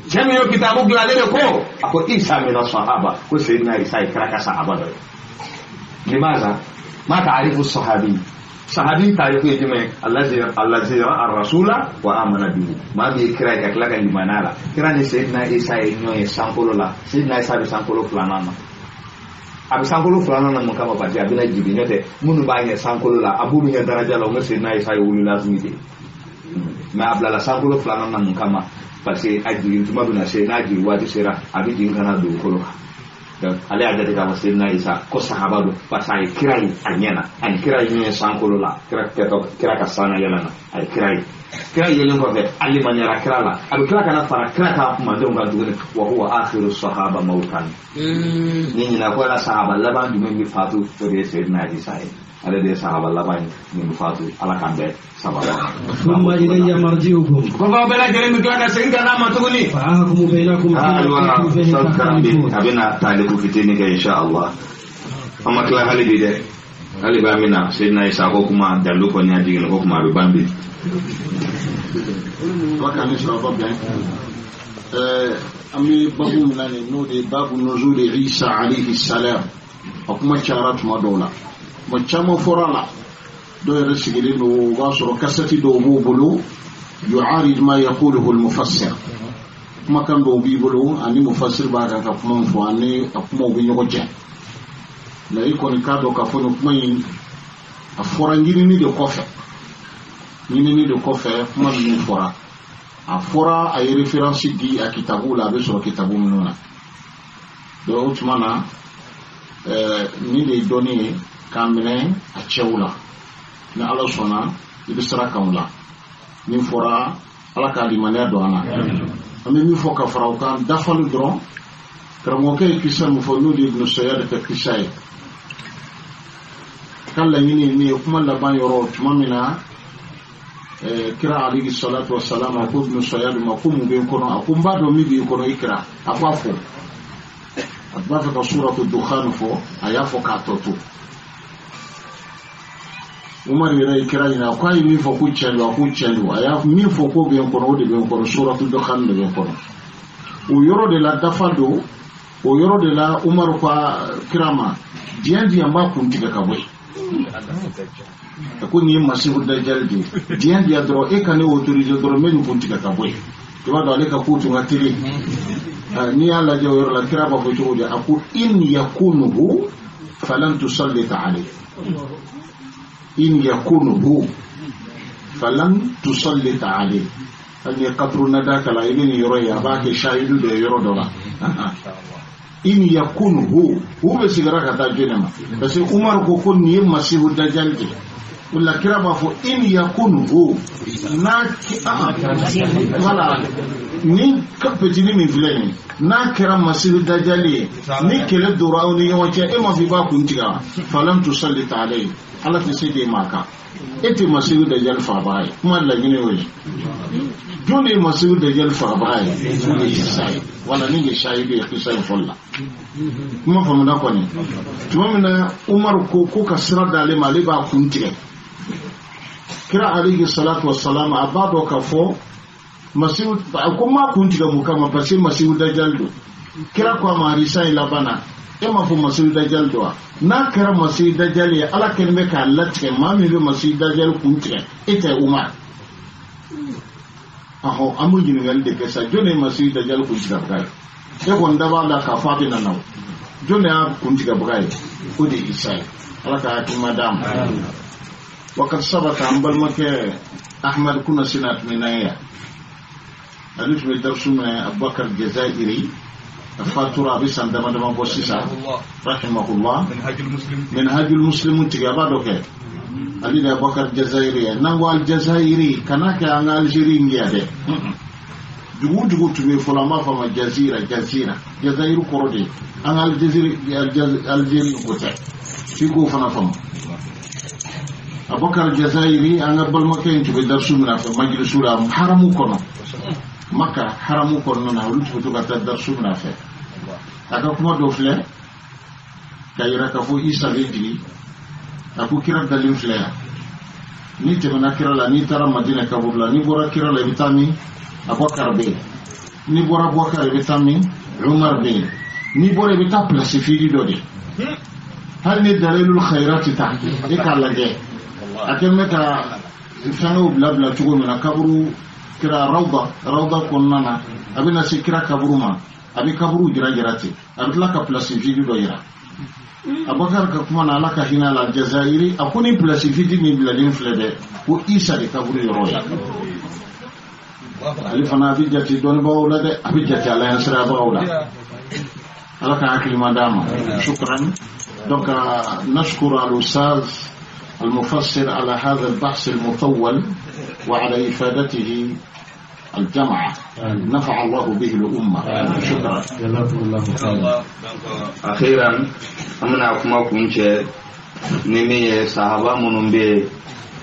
jami yo kitabu gla lele ko ako isa min sahaba ko sayyidina isa kira ka sahaba do limaza ma ta'rifu sahabi sahabi tarifu yajime allazi ra'a ar-rasula wa amana bihi ma bi kira ka kala kan limanala kira ni sayyidina isa nyoye sankolo la sayyidina isa bi sankolo flanana abi sankolo flanana mun kama pati abina jibi nyote munu ba nye sankolo la abulu nya daraja la ngese sayyidina isa yulu lazimite ma abla la sankolo flanana mun kama parce aji tuma bina sayyidina ji wati sera abi jingana do kolo ale ada de kama sayyidina isa ko sahaba do pasai kirai anyana an kirai ni sankolo la kira ka sana yalana ay kirai yelen ko be ali manyara kirala abu kira kana fara kira ka kuma don ga dugune wa huwa akhiru sahaba mautan ni na ko la sahaba laban du mi fatu to de sayyidina isa ale de sahaba laban mi fatu ala kambe sababa thumma ilayya marji'ukum ko ba bela jere mi kira ka senga na matuguni fa ahkum bainakum abina talibu fitini ga insha Allah amma kila halibi de haliba mina sayyidina isa ko kuma dalu ko nya digin ko kuma be bambi waka ni sababa bien ami babu minane no de babu nuzul Isa alayhi salam akuma charat madola mo chamo forala do resigili no wasoro kasati do bulu yu'arid ma yaquluhu al-mufassir kuma kan do bibulu ani mufassir ba ka kuma fo ani akuma bi nyoko je la iko ni kado ka fo no kuma yin afora ngini ni de kofe ni de kofe kuma ni fora afora ay reference di a kitabu la be so kitabu minona do utmana ni de doni kamene a chewla na ala sona ibisra kaula min fora ala ka di manière do ana ami mi fo ka fara kan dafalu dron kramo ke kisa mu fo nudi ibn sayyid ka kisay kala ni kuma la ban yoro tumamina kira alayhi salatu wassalam ko ibn sayyid ma ko mu be kono akumba do mi be kono ikra afafo atbafa ka suratu dukhan fo ayafo ka totu umar yana ikra ina kwai mi fo ku chelu aya mi fo ko be kono de be kono suratu dukhan de be kono o yoro de la dafado o yoro de la umar kwa kirama diandi amba kuntika kabwe akuni masihu dajjal diandi adro e kan autoriser dro men kuntika kabwe to wado ale ka kutu ngatiri ni ala je yoro la kiraba fo joodi aku in yakunuhu falan tusallit alayhi in yakunuhu falan tusallit alayhi an yaqtru nadaka la ibni yoro ya ba ke shahidu de yoro dola in yakunuhu hu be sigara ka ta jenema parce que umar ko kon ni masihu dajjal wala kiraba fo in yakunuhu na wala ni kapetini min filani na kira masihu dajjali ni kele dorauni yawace e ma fi ba kuntiga falam tusallit alayhi ala fi sidi maka eti masihu dajjal fa bai kuma la gine wai jone masihu dajjal fa bai ni sai wala ni shahidi ya kisa folla kuma fa mun ko ni tumamina umar ko ka sira dale mali ba kuntiga kira alayhi salatu wassalam abado ka fo masihu kuma kuntiga mukama pasi masihu dajjal do kira ko mari sai labana e ma fo masihu dajjal do na kira masihu dajjal ya ala kelme ka latte ma mi be masihu dajjal kuntiga ite umar aho amu jingal de kesa jone masihu dajjal kuntiga kai e ko ndaba la ka fatina naw jone a kuntiga kai ko de isai ala ka ti madam وقد ثبت عن بالمكة أحمد كنا سنة من آية ألف من درس من أبو بكر الجزائري fatura bi san dama dama bosisa rahimahullah minhajul muslim tiga ba doke ali da bakar jazairi nango al jazairi kana ka an algeri ngiyade dugu tumi fulama fama jazira jazairu korode an algeri kota fi ko fana fama abakar jazairi an gabbal makayin tube darsu mina fa majlisu la haramu kono makka haramu kono na lutu to ka darsu mina fa aka kuma do fle kayira ka fo isa lejili aku kira dalil fle ni te na kira la ni tara madina kabula ni bora kira la vitami abakar be ni bora abakar vitami umar be ni bora bita place fi dodi hal ni dalilul khairati tahti ikalla ge akan meka fano blabla tugo mena kaburu kira rawda konnana abina si kira kaburu ma abi kaburu jirati abitla ka place video do yira abakar ka kuma na alaka hina la jazairi akuni place video ni bladin flebe ko isa de kaburu yoroya alifana bijati don bawla de abijati ala yansra bawla alaka akli madama shukran donc nashkuru al-ustaz المفسر على هذا البحث المطول وعلى إفادته الجمعة نفع الله به الأمة شكرا جزاكم الله خيرا. أخيرا أمنا كما كنت نمي صحابة منبه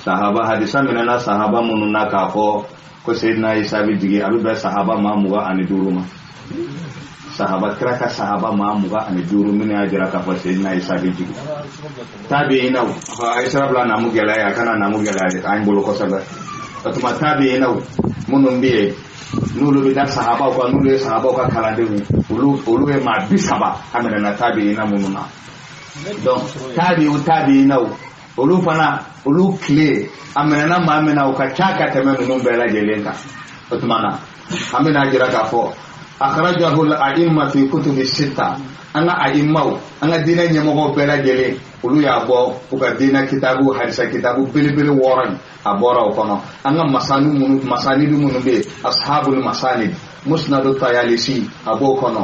صحابة حديثا مننا صحابة مننا كافو كسيدنا عيسى بيجي أبي بس صحابة ما مغا أن يدورما sahaba kira ka sahaba ma muga ani duru mini ajira ka fa sayyidina isa bi jigi tabi'ina aisha bla na mu gela ya kana na mu gela ya an bolo ko saga atuma tabi'ina munun biye nulu bi da sahaba ko nulu sahaba ko kala de ulu e ma bi saba amena na tabi'ina mununa donc tabi'ina ulu fana ulu clé amena na ma amena o ka chaka teme munun bela jelenka atuma na amena ajira ka fo أخرجه الأئمة في كتب الستة أنا أئمة أنا دينا نمو بلا جلي ولو يا أبو وكدينا كتابو حديث كتابو بلي وارن أبورا وكنا أنا مساند منو بي أصحاب المساند مسند الطيالسي أبو كنا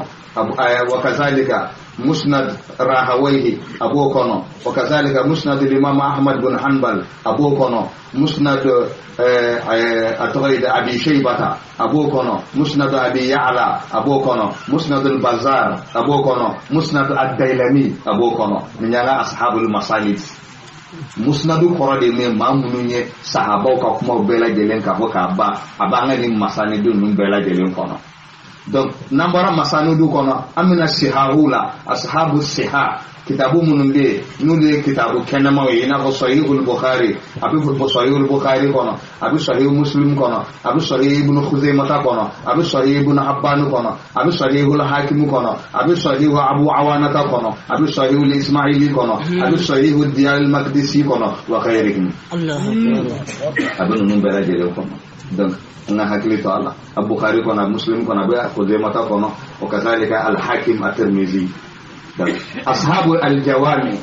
وكذلك مسند راهويه أبو كنا وكذلك مسند الإمام أحمد بن حنبل أبو كنا مسند أبي شيبة أبو كنا مسند أبي يعلى أبو كنا مسند البزار أبو كنا مسند الديلمي أبو كنا من يلا أصحاب المساند مسند قرآن من مامنوني صحابة كم بلا جلين كفوك أبا ni مساند من بلا جلين كنا donc nambara masanudu kono amina sihahula ashabu siha kitabu mununde nude kitabu kenama we ina ko sahihul bukhari abi sahihul bukhari kono abi sahih muslim kono abi sahih ibn khuzaimah kono abi sahih ibn habban kono abi sahihul hakim kono abi sahih abu awana kono abi sahihul ismaili kono abi sahihul diyal maqdisi kono wa ghayrihim Allahu akbar abi nun bela jere kono donc nga hakili to Allah al-Bukhari kono Muslim kono be ko de mata kono o kazalika al-Hakim at-Tirmidhi ashabu al-jawami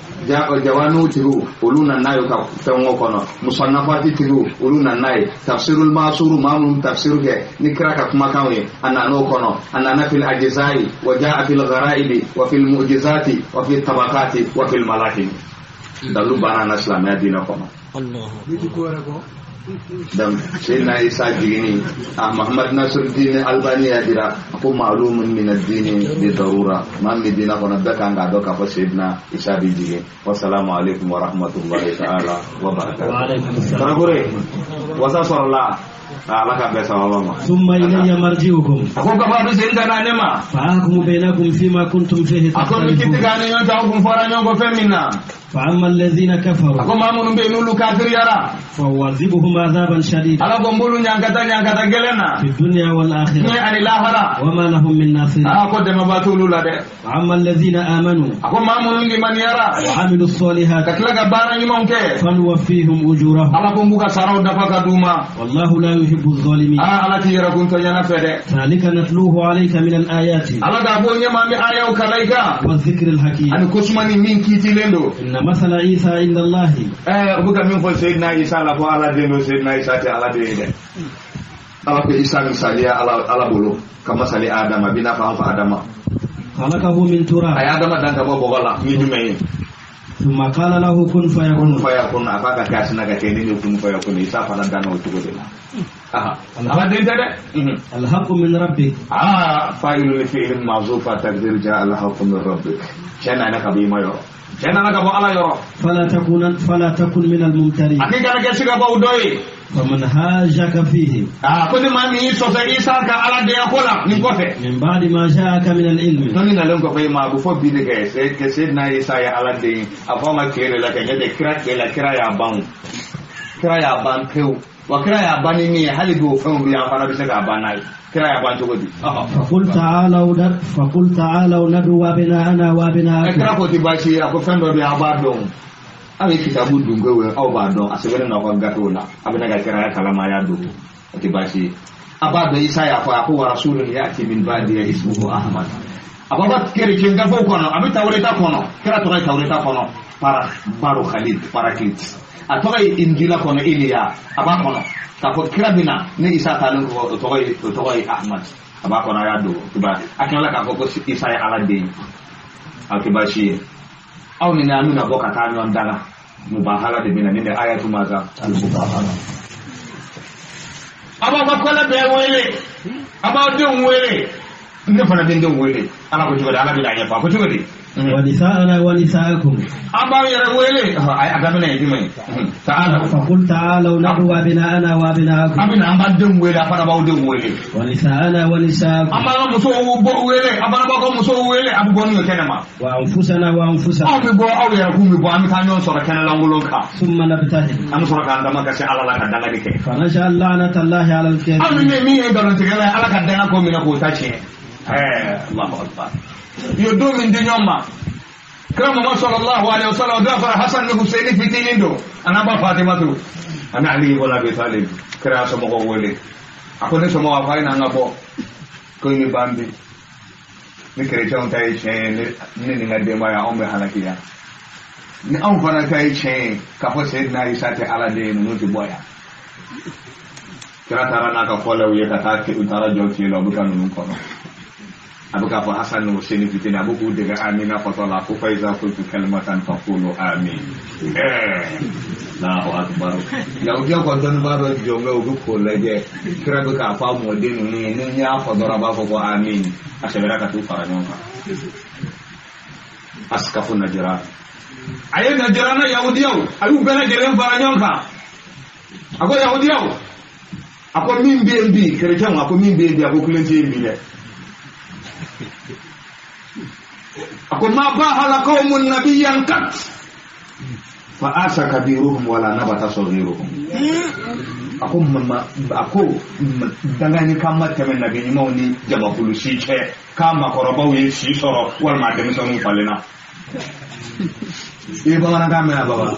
jawanu tiru uluna nayo ka tango kono musannafati tiru uluna nay tafsirul masur mamum tafsir ke nikra ka kuma kawe anano kono anana fil ajzai wa jaa fil gharaib wa fil mu'jizati wa fil tabaqati wa fil malahim dalu banana islam ya dina kono Allah dan Sayyidina Isa jigini Muhammad Nasruddin Albani ya dira aku ma'lumun min ad-din bi darura man medina kono daka nga doka fa Sayyidina Isa bi jigin wassalamu alaikum warahmatullahi ta'ala wabarakatuh wa alaikum assalam taragure wasa sorla alaka besa wama thumma ilayya marji'ukum ako ka fa Sayyidina nanema fa ahkumu bainakum fima kuntum fihi ako mikitigane yo taw kum fara nyongo femina فأما الذين كفروا أكما من بينولو كافر يرى فوعذبهم عذابا شديدا على قنبلو نيانكتا جلنا في الدنيا والآخرة يعني الآخرة وما لهم من ناصرين أقول ما باتولو لده وأما الذين آمنوا أكما من من يرى وعملوا الصالحات كتلك بارا يمونك فنوفيهم أجورهم على قنبوك سارو دفاك دوما والله لا يحب الظالمين على تيرا كنت ينفذ ذلك نتلوه عليك من الآيات على قابل يما بآية وكاليك والذكر الحكيم أنا كسماني من كيتي لندو مثل عيسى عند الله bukan min fo Sayyidina Isa la fo ala de no Sayyidina Isa te ala de de ala ko Isa misalia ala bolo kama sali Adam bina fa Adam خلقه من تراب aya adama dan ka bobo la ni jume ثم قال له كن kun فيكون fayakun afaka kasna ga teni ni kun fayakun isa falan dan o tugo de aha ala den dade الحق من ربك fa'ilun li fi'lin ma'zufa taqdir ja'a al-haqqu min rabbik kana naka bi mayo kana naka bo ala yoro فلا تكن من الممترين akika naka siga bo doyi فمن هاجك فيه ko de mami so sa isa ka ala de akola ni kote من بعد ما جاءك من العلم noni na lengo fay ma bu fo bi de ke se ke se na isa ya ala de afama kere la kanya de kira ya ban keu wa kira ya ban ni hali go fa bi ya fana bi se ka banai kira ya ban to godi فقل تعالوا ندعو أبناءنا وأبناءكم kira ko ti ba shi ako fendo bi abadon ami kitabu dungo au badon asebere na ko gato la abina ga kira ya kalama ya do ti ba shi abado isa ya fa ko rasulun yati min ba'di ismuhu ahmad ababa kere kinga fo kono abi tawreta kono kira to ga tawreta kono para baro khalid para kit atoga injila kono iliya aba kono ta ko kira bina ni isa talun ko to ga ahmad aba kono ya do tiba akala ka ko isa ya alade akiba shi au ni na nuna boka ta nyon dala mubahala de bina ni da ayatu maza al-mubahala aba ba kola be wele aba don wele ne fana din don wele ala ko joda ala bi la ya fa ko jodi ونساءنا ونساءكم aba yara wele ay aga bina yi mai ta'ala فقل تعالوا ندعو أبناءنا وأبناءكم abina amba don wele afara ba don wele ونساءنا ونساءكم amba muso bo wele aba ba ko muso wele abu bonu kenema وأنفسنا وأنفسكم aw bo aw yara ku mi bo am ta nyon sora kenala ngulon ka ثم نبتهل am sora ka ndama ka se ala la ka danga dike فنجعل لعنة الله على الكاذبين amine mi e doron tigala ala ka danga ko mi na ko ta ce Allahu akbar yo do min de nyoma kama ma sallallahu alaihi wasallam da fara hasan ne husaini fitinin do anaba fatima to ana ali wala bi talib kira so mo ko wole akone so mo wa faina ngabo ko ni bambi ni kere chon tai chen ni ngade ma ya ombe halakiya ni an fara kai chen ka fo sayyidina isa ta ala de no ti boya kira tara na ka fola wiye ka ta ki utara joti lo bukan nun kono abuka fa hasan no seni fitina abuku daga amina fa sala ku fa iza kuntu kalimatan faqulu amin Allahu akbar ya udia ko don ba do jonga ugu ko leje kira do ka fa mo de ni nya fa dora ba ko amin asebera ka tu fara nyonga askafu najira ayo najira na yahudiyo ayu bela jere fara nyonga ako yahudiyo ako min BNB kerejang ako min BNB ako kulenje mbile ako ma bahala qaumun nabiyyan kat fa asa kabiruhum wala nabata saghiruhum ako dangani kama temen nabi ni mawni jama kulusi che kama korobaw ye si soro wal ma dem sonu falena e ba wana kama baba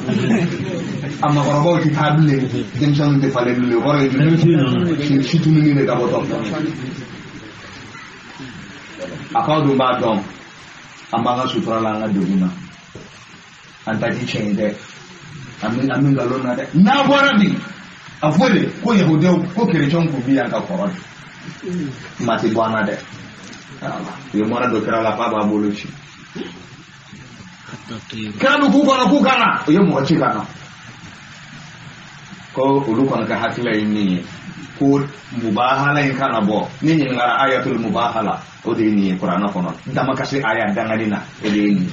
amma korobaw ti table dem sonu te falena le wore ju si tunu ni le gaboto akaw dum ba dom amma nga sutura la nga doguna anta ti chende amin galona de na bora bi afole ko yahudiyo ko kerechon ku bi anga korod mati bwana de yo mora do kera la baba boluchi kanu ku kana yo mo chi kana ko ulu kana ka hakila inni ko mubahala in kana bo ni ngara ayatul mubahala o de ni qur'ana kono dama kasi aya dangalina e de ni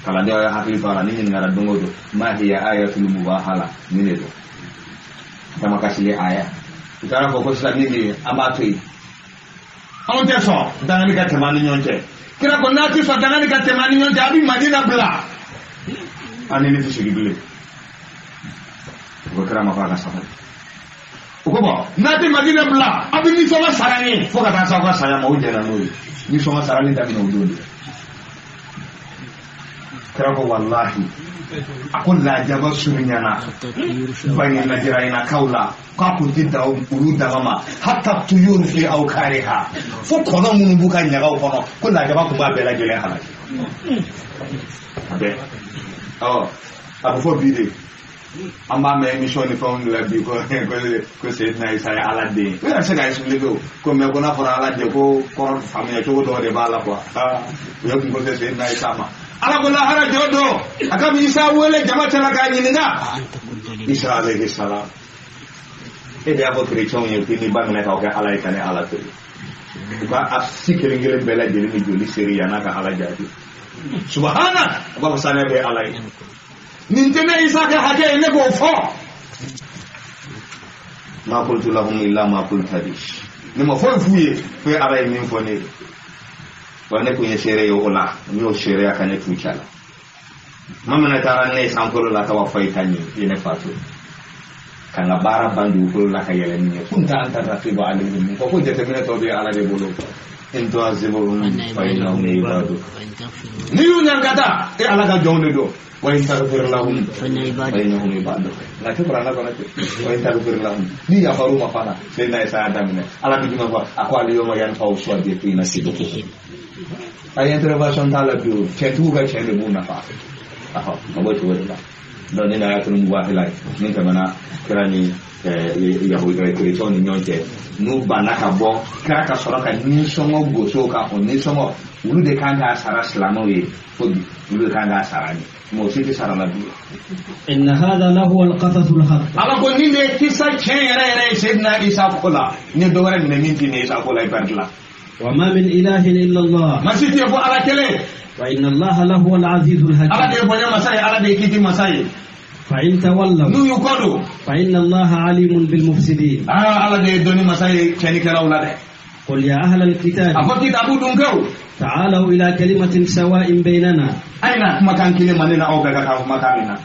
kala de hakili fala ni ngara dongo do ma hiya ayatul mubahala ni ne do dama kasi le aya itara ko ko sa ni amatui on te so dangali ka temani nyonte kira ko nati so dangali ka temani nyonte abi madina bla ani ni tishigi bile ko kira ma fa ka sa ukoba nati madina bla abi ni so sarani foka ta sa ka saya mau jena no ni so sarani ta bino do kira ko wallahi akon la jaba sunyana bani najiraina kaula ka ku tidda uru dama hatta tuyur fi awkariha fo kono mun buka nyaga kono ko la jaba ko ba bela jele hala abe abu fo bide amba me mission ni fon la bi ko Sayyidina Isa ya ala de wala se ga expliquer ko me ko na fora ala de ko famille to do de bala quoi yo ko Sayyidina Isa ma ala ko la hara jodo aka bi Isa wole jama tala ga ni nga Isa alayhi salam e de abo chrétien yo ni bag na ka ko ala ikane ala to ba asikere ngere bela de ni joli seri yana ka ala jadi subhana ba sana be ala nintene Isa ka hake ne go fo ma qultu lahum illa ma qultu hadish ni mo fo fuye fe ara min fo ne wane kunye shere yo ola ni o shere akane tuchala mama na tara ne sankolo la ka wa fay tani ine fatu kana bara bandu ko la ka yele ni kunta anta raqiba alayhim ko jete mena to be ala de bolo into azibuhum fa innahum ibadu ni unyangata e ala ka jonde do wa intaghfir lahum fa innahum ibadu la ke qur'ana ko nate wa intaghfir lahum ni ya faru mafana sai na isa adam ne ala bi ma akwali yo ma yan fa uswa bi tina sidiki ay intervention tala bi tetu ga chende bu na fa aha mabo to wala don ni na yatun wa hilai ni kamana kirani yahuda kristoni nyonte nu banaka bo kraka soraka ni somo goso ka on ni somo ulu de kanga sara slamo ye fodi ulu kanga sara ni mo siti sara la bi إن هذا له القصص الحق ala ko ni de kisa chere Sayyidina Isa kola ni do wara ni minti ni Isa kola ibadla وما من إله إلا الله ma siti ko ala kele وإن الله له العزيز ala الحكيم de bonya masai ala de kiti masai فإن تولوا nu yukodo فإن الله عليم بالمفسدين ala de doni masai cheni kala wala de قل يا أهل الكتاب afo kitabu dun ko تعالوا إلى كلمة سواء بيننا aina kuma kan kile manena o gaga ka kuma kamina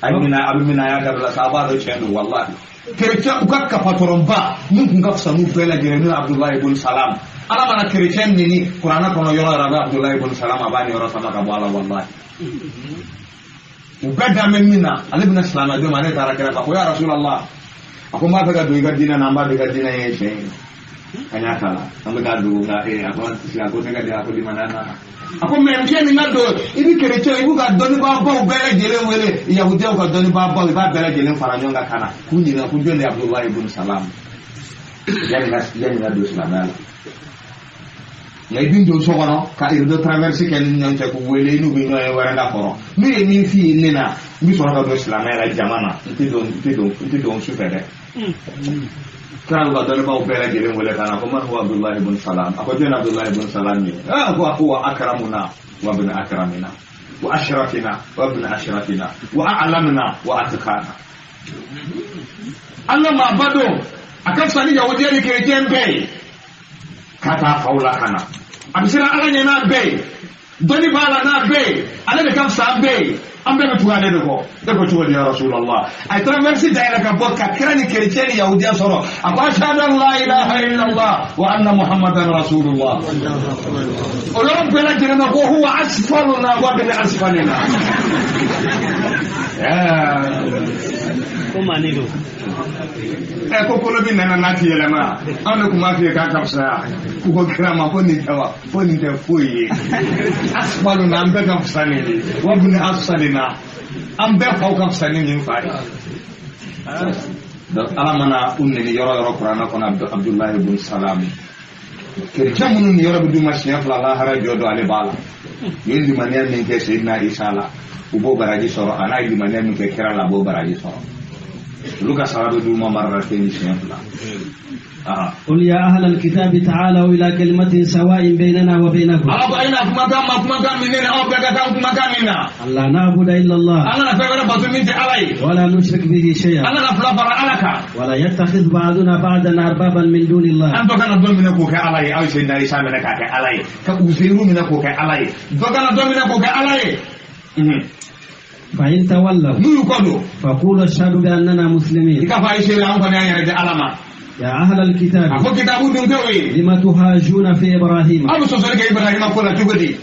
aina abimina ya dabla sabado chendo wallahi kerja ukakka patoromba mun ngafsa mu fela gerenu Abdullah ibn Salam ala mana kerja nini Qur'ana kono yoro raga Abdullah ibn Salam abani yoro sama ka bala wallahi ubeda menina ali ibn Salam ado mane tarakira ko ya Rasulullah ako ma daga do igadina namba daga dina yeshe kanya kala amba da do ga ako sila ko daga dia ako di mana na ako memke ni ngado ibi kerece ibu ga doni ba ba bele jele wele yahudi ko doni ba ba bele jele faranyo nga kana kunyi na kunjo le Abdullah ibn Salam yani na do islamala ngai bindo so kono ka irdo traverser ken nyon te ko wele nu bi noy wara da koro nu e min fi nena mi so do islamala jamana ti don supere kran ga doni ba bele jele wele kana ko man huwa Abdullah ibn Salam ako den Abdullah ibn Salam ni huwa akramuna wa ibn akramina wa ashrafina wa ibn ashrafina wa a'lamna wa atqana Allah ma bado akan sani ya wajeri ke jembe kata faula kana abisira ala nyana be doni bala na be ala be kam sa be ambe be tuwa de ko tuwa ya Rasulullah ay traversi daira ka bokka kirani kercheni yahudiya soro abashhadu la ilaha illallah wa anna muhammadan rasulullah olon bela jirana ko huwa asfaluna wa bin asfalina kuma ni do ko ko lobi nana nati yelema ande kuma fi ka kapsa ko grama ko ni tawa ko ni te fuyi asfalu na ambe kapsa ni wa bin asfalina ambe ko kapsa ni fari ala mana unni ni yoro qur'ana ko Abdullah ibn Salam ke jamun ni yoro bi mashiya fa Allah hara jodo ale bala yendi maniya min ke Sayyidina Isa la ubo baraji soro ana yendi maniya min ke kira la bo baraji soro luka sahabu duma marratain shaykhla قل يا أهل الكتاب تعالوا إلى كلمة سواء بيننا وبينكم ألا نعبد إلا الله ولا نشرك به شيئا ولا يتخذ بعضنا بعضا أربابا من دون الله فإن تولوا فقولوا اشهدوا بأننا مسلمين يا أهل الكتاب لما تهاجون في إبراهيم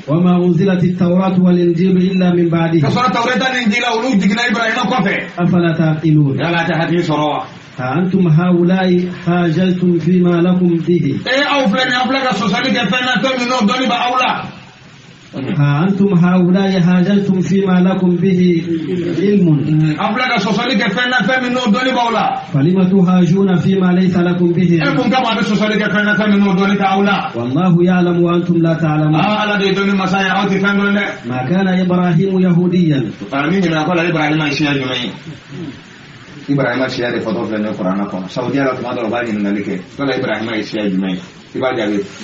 وما أنزلت التوراة والإنجيل إلا من بعده أفلا تعقلون ها أنتم هؤلاء حاجلتم فيما لكم به ها أنتم هؤلاء هاجلتم فيما لكم به علم أبلغ سوسالك فينا فمن دوني باولا فلما تهاجون فيما ليس لكم به علم كما سوسالك فينا فمن دوني باولا والله يعلم وأنتم لا تعلمون على دي دوني مسايا أوتي فمن ما كان إبراهيم يهوديا فمن من أقول إبراهيم أشياء جمعين إبراهيم أشياء دي فضل لنا القرآن كون سعودية لا تمادر باقي من ذلك قال إبراهيم أشياء جمعين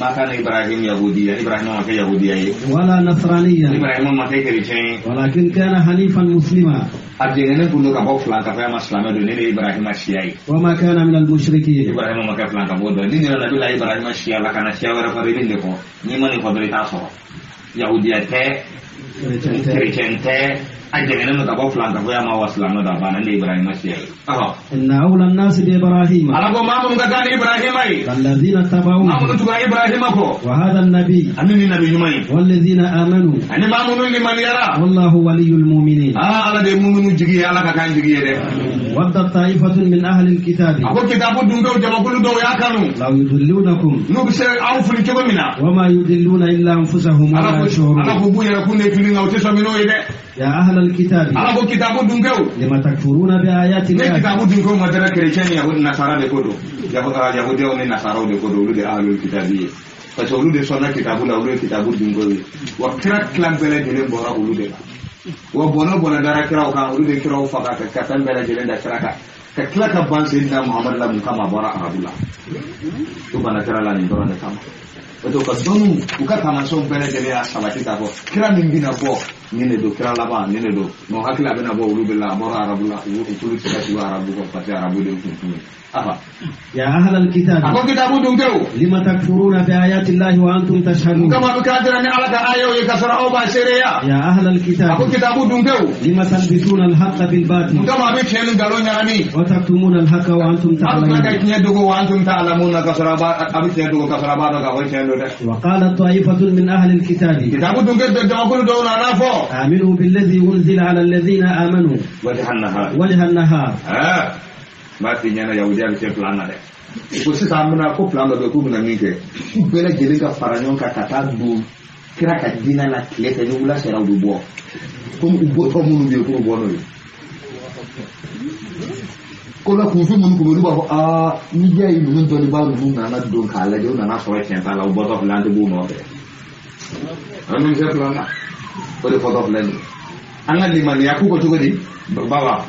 ما كان إبراهيم يهوديا إبراهيم ما كان يهوديا ولا نصرانيا إبراهيم ما كان كريستيان ولكن كان حنيفا مسلما أجنن كله كبار فلان كفاية مسلمة دوني إبراهيم أشياء وما كان من المشركين إبراهيم ما كان فلان كبار دوني نبي الله إبراهيم أشياء لا كان أشياء ولا فريدين لكم نيمان يقدر يتعصر يهوديا كريستيان أجنن كبار فلان كفاية ما وسلمة دابان إبراهيم أشياء إن أولى الناس بإبراهيم على ما من كان إبراهيم الذين اتبعوه وهذا النبي والذين آمنوا والله ولي المؤمنين ود طائفة من أهل الكتاب لو يضلونكم وما يضلون إلا أنفسهم ولا يشعرون يا أهل الكتاب لما تكفرون بآيات الله Yahudi Nasara de kodo de ahlul kitabi parce que ulude sonna kitabu la ulude kitabu dingowi wa kira klan bele de bora ulude wa bona dara kira ka ulude kira fa ka tan bele de da kira ka kila ka ban sayyidina Muhammad la mun kama bora arabula to bana kira la ni bora da kama to ka donu uka kama so bele de ya sabati ta ko kira min bina bo nene do kira la ba nene do no hakila bina bo ulude la bora arabula ulude kira wa arabu ko pati arabu de يا أهل الكتاب لما تكفرون بآيات الله وأنتم تشهدون يا أهل الكتاب لما تلبسون الحق بالباطل وتكتمون الحق وأنتم تعلمون وقالت طائفة من أهل الكتاب آمنوا بالذي أنزل على الذين آمنوا وجه النهار Mati nyana Yahudia bi plan na de ko sita amuna ko plan do ko na minke bela jeli ka faranyon ka tata du kira ka dina la klete ni wula sera du bo ko ubo to munu bi ko bo no ko la ku fi munu ko lu ba ni jayi munu to ni ba lu na na do ka la de na so chen ta la ubo to plan de bu no de anu se plan na ko de photo plan anga liman ya ku ko to di baba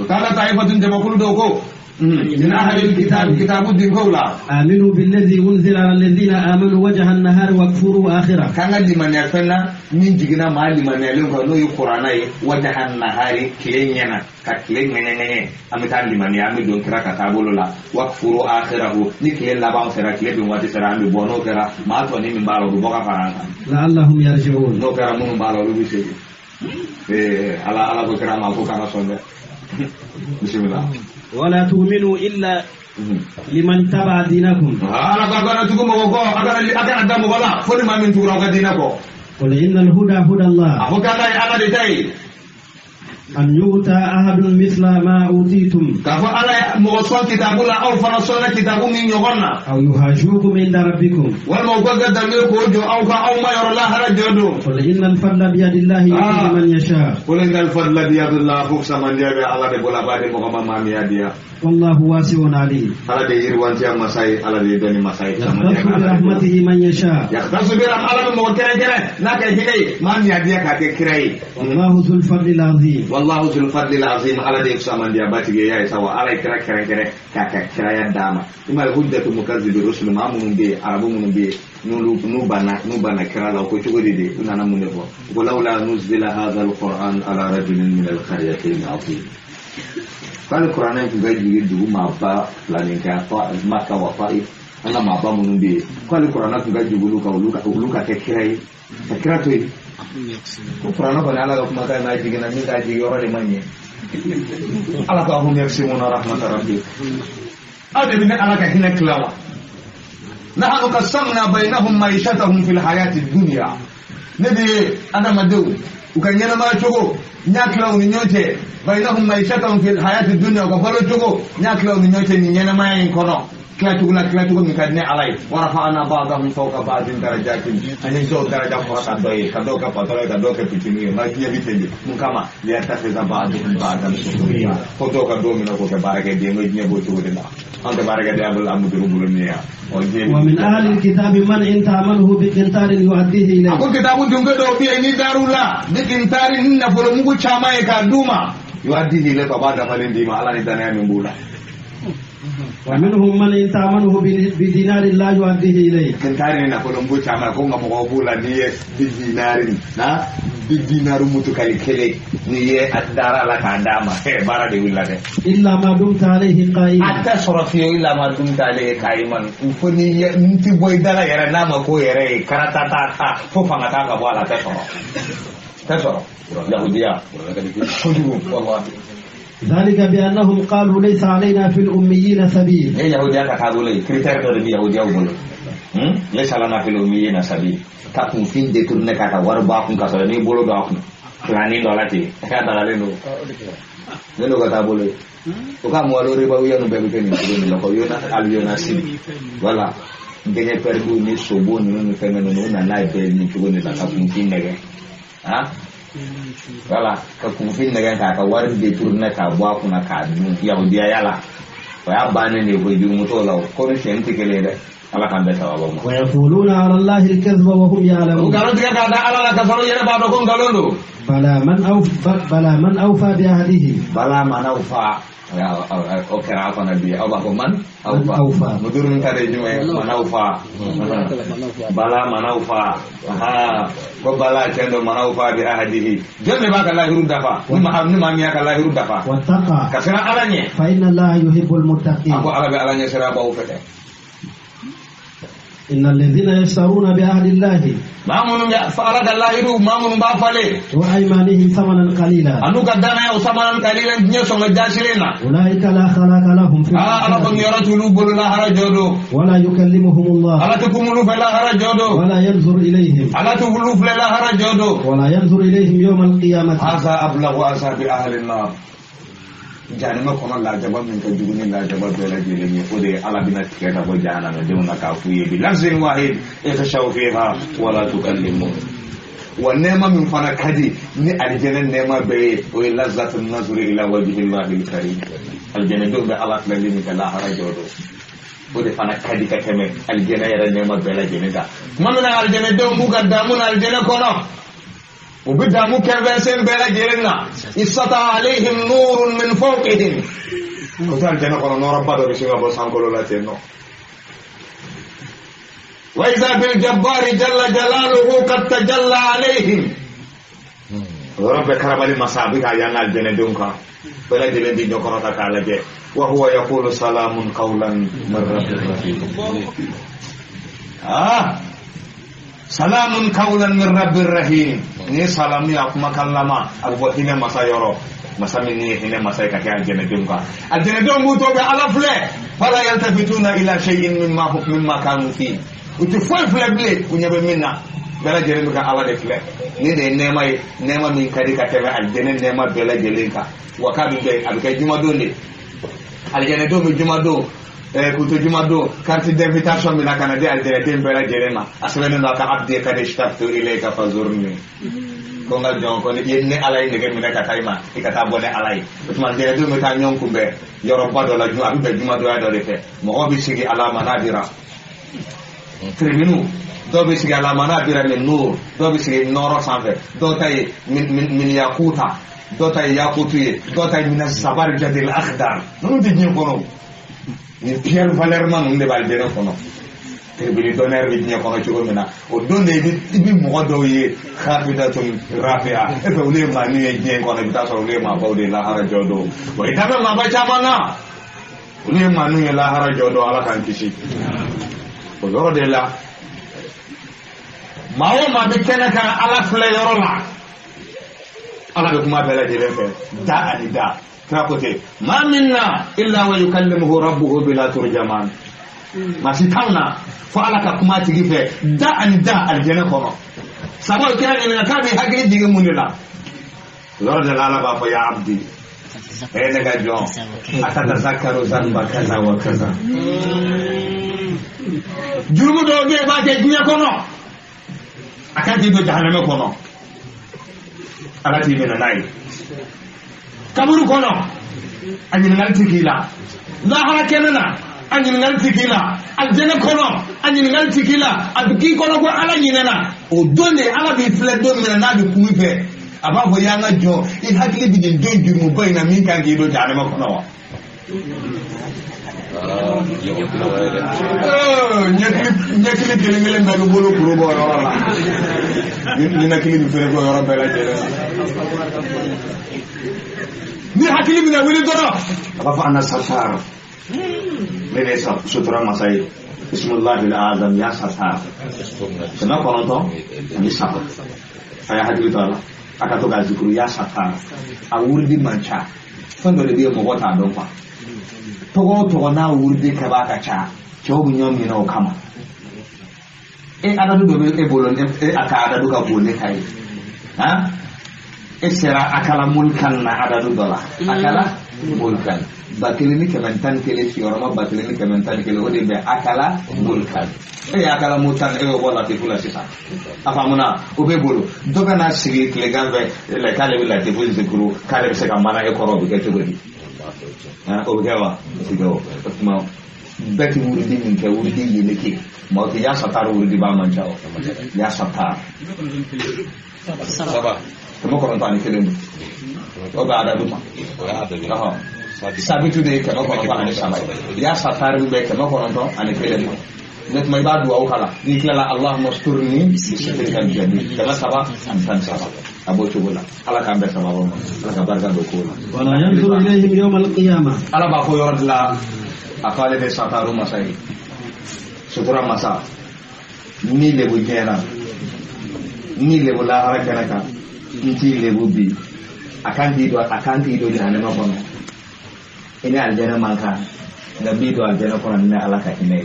kala taifatun jamakulu doko من أهل الكتاب كتاب الدين قولا آمنوا بالذي أنزل على الذين آمنوا وجه النهار واكفروا آخره كان لمن يفعلنا من جينا ما لمن يلوم كانوا يقرانا وجه النهار كلينينا كلينينا أمتان لمن يعمل دون كرا كتابولا واكفروا آخره نكلي لبام سرا كلي بموت سرا أمي بونو كرا ما توني من بالو بوكا فرانكا لعلهم يرجعون نو كرا من بالو لبيسي على بكرا ما بوكا صنع بسم الله ولا تؤمنوا إلا لمن تبع دينكم قل إن الهدى هدى الله أن يؤتى أحد مثل ما أوتيتم أو يهاجوكم عند ربكم قل إن الفضل بيد الله يؤتيه من يشاء قل إن الفضل بيد الله فوق من يبي على دبلا بعد مقام ما مياديا والله واسع عليم على ديروان جام مساي على ديدني مساي يختص برحمته من يشاء يختص برحمته على مكرر لا كهيني ما مياديا كاكراي والله ذو الفضل العظيم والله ذو الفضل العظيم على ديك سامان ديا باتي يا سوا على كرا كرا كرا كاكراي داما إما الهدة مكذب الرسل ما من بي عربو من بي نوبانا كرا لو كتشو دي نانا من بو ولولا نزل هذا القرآن على رجل من القريتين عظيم قال القرآن يقول يدو ما با لانك مكة وطائف أنا ما با من بي قال القرآن يقول لوكا كراي توي القرآن قال على ما كان يجينا من يجي يورا لماني على كهم يكسبون رحمة ربك هذا من على كهنا كلاوا نحن قسمنا بينهم معيشتهم في الحياة الدنيا نبي أنا مدو وكان ينا ما تشوفه ناكلوا نيوتي بينهم معيشتهم في الحياة الدنيا وكفلوا تشوفه ناكلوا نيوتي نينا ما ينكروا كلا من كدني علي ورفعنا بعضهم فوق بعض درجات أن يزود درجة فرصة دوي كدوك بطلع كدوك بتشيني ما كي يبتدي مكما ليتخذ بعضهم بعضا سخريا كدوك دومينو كبارك دينو يبوتو ولا أنت بارك ديا بالأمر بربولنيا ومن أهل الكتاب من إن تعمله بقنطار يؤديه إليه أكون كتاب جنگدو بيني دارولا بقنطار نفلمو كشامة كدوما يؤديه إليه فبعد فلين ديما على ندانيا من بولا ومنهم من إن تعمله بدينار لا يؤديه إليه كنتاري نفلمو كشامة كونغ مقبولا نيه بدينار نا بدينار متكالي كلي نيه أدارا لك عندما بارا دي ولا ده إلا ما دمت عليه قائما أنت صرفيه إلا ما دمت عليه قائما فني نتي بويدالا يرى نام كو يرى كراتا تا فوفانا تا كبوالا تسرو يهوديا والله ذلك بأنهم قالوا ليس علينا في الأميين سبيل إيه يهوديا كتابولي كريتير دوري يهوديا وبولو ليس لنا في الأميين سبيل كابون فين ديتورنا كاتا ورباكم كاسرني بولو داكم كلاني دولاتي كاتا لالينو neno katabole ukamwalo riba uyano bebekeni ngoni lako yona aliona sini wala ngene perdu ni soboni no femeno no na live ni ngoni la kapuntin nege ha wala ka kunfin nege ka warin de turna ka bwa kuna ka dun yahudiya yala ya bane ne ko jumu to law ko ne senti kelede ala kan be sawaba mo wa yaquluna ala allahi al-kadhba wa hum ya'lamun garo diga ka da ala la ka saro yere ba do ko ngalondo بلا من أوفى بعهده بلا من أوفى أوكي عفوا نبي أو من أوفى مدير من كاريجمة من أوفى بلا من أوفى ها وبلا كندو من أوفى بعهده جل باك الله يرد دفع نما مياك الله يرد دفع واتقى كسرى علانية فإن الله يحب المتقين أبو على علانية سرى باوفته إن الذين يشترون بعهد الله ما من فعل الله يرو ما من بافله وأيمانهم ثمنا قليلا أنو كدانا يا ثمنا قليلا نيسو مجاشلنا أولئك لا خلاق لهم في أنا كن يرجلوا بلنا هرجودو ولا يكلمهم الله ألا تكملوا فلا هرجودو ولا ينظر إليهم ألا تقولوا فلا هرجودو ولا ينظر إليهم يوم القيامة هذا أبلغ أصحاب أهل النار janima kono la jabal min ka juguni la jabal be la jele ni fode ala bina tiketa ko jana no dewna ka fuye bi lafzin wahid yatashaw fiha wala tukallimu wa nema min fana kadi ni aljana nema be o lazzatun nazri ila wajhi allahi alkarim aljana do be ala la limi ka la harajodo fode fana kadi ka keme aljana yara nema be la jene ga manuna aljana do mu ga damuna aljana kono وبدأ مكربسين بلا جيرنا استطاع عليهم نور من فوقهم وتعال جنا قالوا نور ربنا بشيء ما بسان قالوا لا تنو وإذا بالجبار جل جلاله قد تجلى عليهم رب كرم المصابيح يانا الجنة دونك بلا جلد دي نقرأ تعالى جه وهو يقول سلام قولا من رب رحيم salamun kaulan min rabbir rahim ni salami akuma kallama abu hina masa yoro masa minni hina masa ka kan jene dunka aljene don buto be alafle fala yaltafituna ila shay'in mimma hukmimma kanu fi uti fol fleble kunyabe minna bela jere ka ala de fle ni de nema min kadi ka tebe aljene nema bela jelenka wakabi be abika juma donde aljene do mi juma do kuto jumado carte d'invitation mina kanade aljere tembela jerema aswene na ka abdi kadishtaftu ilayka fazurni ko ngal jon ko ni yenne alay ndege mina ka tayma ikata bone alay utman jere do meta nyon kumbe yoro bado la ju abbe jumado ya do defe mo obi sigi ala manabira tribunu do be sigi ala manabira min nur do be sigi noro sanfe do tay min yakuta do tay yakutuye do tay min sabar jadil akhdar non di nyon kono ni pierre valerman nde bal deno kono tribuni doner bi ñe kono ci ko mina o donde bi mo do ye khafidatun rafi'a e ko le ma ni ñe kono bi ta so le ma bawde la hara jodo o itabe ma ba chamana le ma nu la hara jodo ala kan kisi ko loro de la mawo ma be kenaka ala fle yoro la ala be kuma bela jere fe da ani da كاكوتي ما منا إلا ويكلمه ربه بلا ترجمان ما سيتاونا فعلك كما تجيب دا أن دا الجنة كما سبب كان من كابي هاجي دي منلا لورد لالا بابا يا عبدي ne ga jon atatazakkaru zanba kaza wa kaza jurumu do be ba ke dunya kono akati do jahannama kono alati mena nayi kaburu kono anyi ngal tikila lahara kenana anyi ngal tikila aljanna kono anyi ngal tikila abiki kono ko ala nyinena o donne ala bi fle do mena na bi kuipe aba ho yanga jo in hakili bi den do jurumu bayna min kan gi do jahannama kono wa nyakili kelengele ndalu bolo kuro bo wala ni nakili bi fere ko yoro bela jere ni hakili bi na wili doro apa ana satar mene sa sutra masai bismillahil azam ya satar kana kono to ni sapat aya hakili to aka to ga zikru ya satar a wurdi mancha fondo le biyo mo wota don fa togo na wurdi ka ba ka cha chobu nyom ni no kama adadu do be bolon aka adadu ka bole kai ha sera akala mulkan na adadu dola akala mulkan bakili ni kementan kele fiorama bakili ni kementan kele ode be akala mulkan akala mulkan wala te kula sisa afamuna obe bolo doga na sigi kle gambe le kale wala te bol zikru kale se kamana e koro be ke togodi obegawa sigo ma beti wurdi min ke wurdi yele ke ma ke ya satar wurdi ba man jaw ya satar saba kuma koron tani kelen o ba ada duma sabitu de ke ma koron tani saba ya satar be ke ma koron to ani kelen net may ba duwa kala ni kala allahumma asturni bisikal jamil kama saba antan saba abo chugula ala ka mbesa babo ala ka barga do ko wala yanzuru ilayhim yawm al-qiyamah ala ba ko yorla afale be sataru masai sutura masa ni le bujena ni le la haraka naka inti le bubi akanti do jana ma kono ina aljana manka da bi do aljana kono ni ala ka ine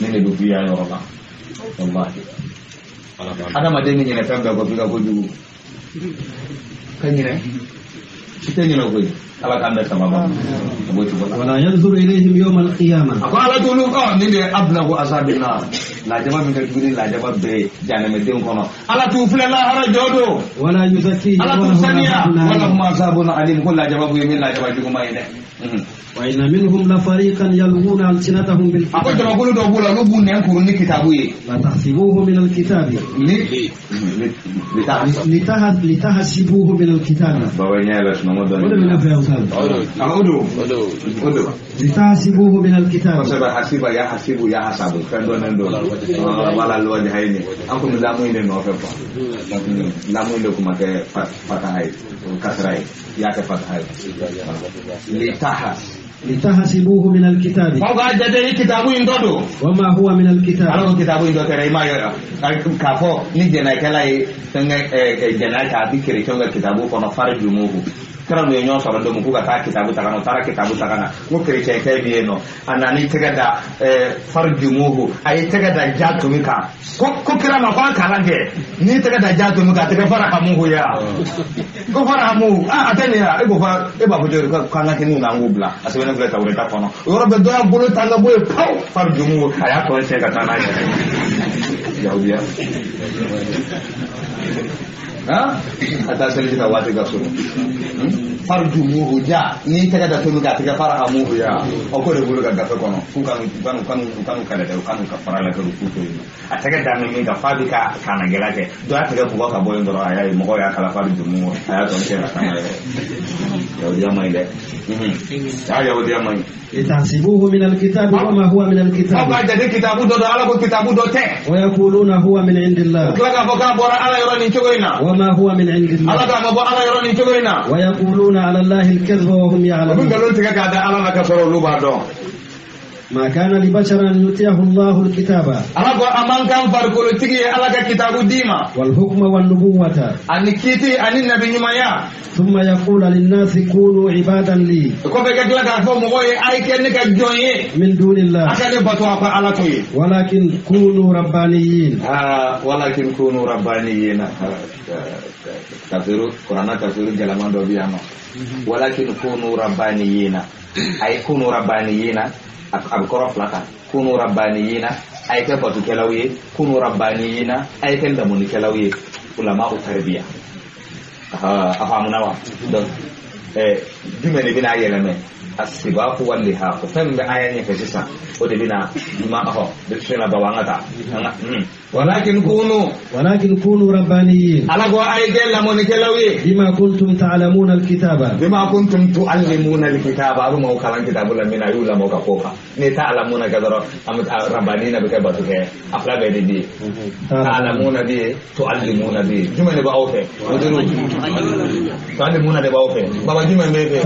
ne do biya yorba wallahi ada madeni ni tanga ko biga ko jugu kanyire sitenya no koy ala kanda sama ba bo ci bola wala yanzuru ilayhim yawm al-qiyamah aqala tulu ko ni de ablagu asabina la jama min ka duri la jama be janame den kono ala tu fule la hara jodo wala yuzaki ala tu saniya wala ma sabuna alim kullu jama bu min la jama jugu may de wa inna minhum la fariqan yalghuna alsinatahum bil kitab ako jama bulu do bula lu bunne ko ni kitabu yi la tahsibuhu min al-kitab litahsibuhu min al-kitab bawanya la shno modo أعوذ لتحسبوه من الكتاب فسبب حسيبا يا حسيبو يا حسابو كندو نندو ولا الوجه هيني أنكم لا موين دم أفرقا لا موين دكم فتحي كسرائي يا كفتحي لتحسبوه من الكتاب فوق جدي كتابو يندو وما هو من الكتاب أنا كتابو يندو كريما كافو نيجنا كلاي تنga jana ka bikiri tonga kitabu kono farjumuhu kara no nyo so ndo mukuga ta kitabu takano tara kitabu takana mo kriche kai bieno anani tegada farjumuhu ay tegada jatu mika ko kira ma kwa kalange ni tegada jatu mika tega fara hamu ya ko fara hamu atene ya ego fa e ba bujori ko kanga kini na ngubla asibena vile tawreta kono yoro be do bulu tanga boy pau farjumuhu aya ko se ka tanaya Yaudia ata seli kita wati ga sunu farjumuhu ja ni taga da tunu ga taga fara hamu ya o ko de bulu ga gafe kono kanu kala da kanu ka fara la ka ruku to a taga da min ga fabi ka kana gelake do a taga buga ka boyo ndoro aya mo ko ya kala farjumuhu aya to se na kana Yaudia mai de Yaudia mai litahsibuhu min al-kitab wa ma huwa min al-kitab ba da kitabu do ala ko kitabu do te wa yaquluna huwa min indillah kala ka bora ala yorani chogoina وما هو من عند الله الله كما بو الله يروني تشغينا ويقولون على الله الكذب وهم يعلمون قالوا انت كذا الله لك سرو لوبا دو ما كان لبشر أن يؤتيه الله الكتاب الله أمان كان فرقول تيجي الله كتاب ديما والحكم والنبوة أن كيتي أن النبي نمايا ثم يقول للناس كونوا عبادا لي كم بيجي لك أفهم موي أي كأنك جوي من دون الله أكيد بتوع على توي ولكن كونوا ربانيين ولكن كونوا ربانيين تفسير القرآن تفسير جلمان دوبيانو walakin kunu rabbaniyina ay kunu rabbaniyina ab korof laka kunu rabbaniyina ay ke batu kelawi kunu rabbaniyina ay ke ndamuni kelawi ulama tarbiya afamunawa donc jumene bina yelame asibaku walliha ko fembe ayanye ke sisa o de bina ma aho de shela bawangata walakin kunu rabbaniyin ala go ay gella mon kelawi bima kuntum ta'lamuna alkitaba bima kuntum tuallimuna alkitaba rumo kalan kitabu la mina yula mo ka koka ni ta'lamuna kadaro am rabbanina be ka batu ke afla be de ta'lamuna bi tuallimuna bi jumene ba awfe ta'lamuna de ba awfe baba jumene be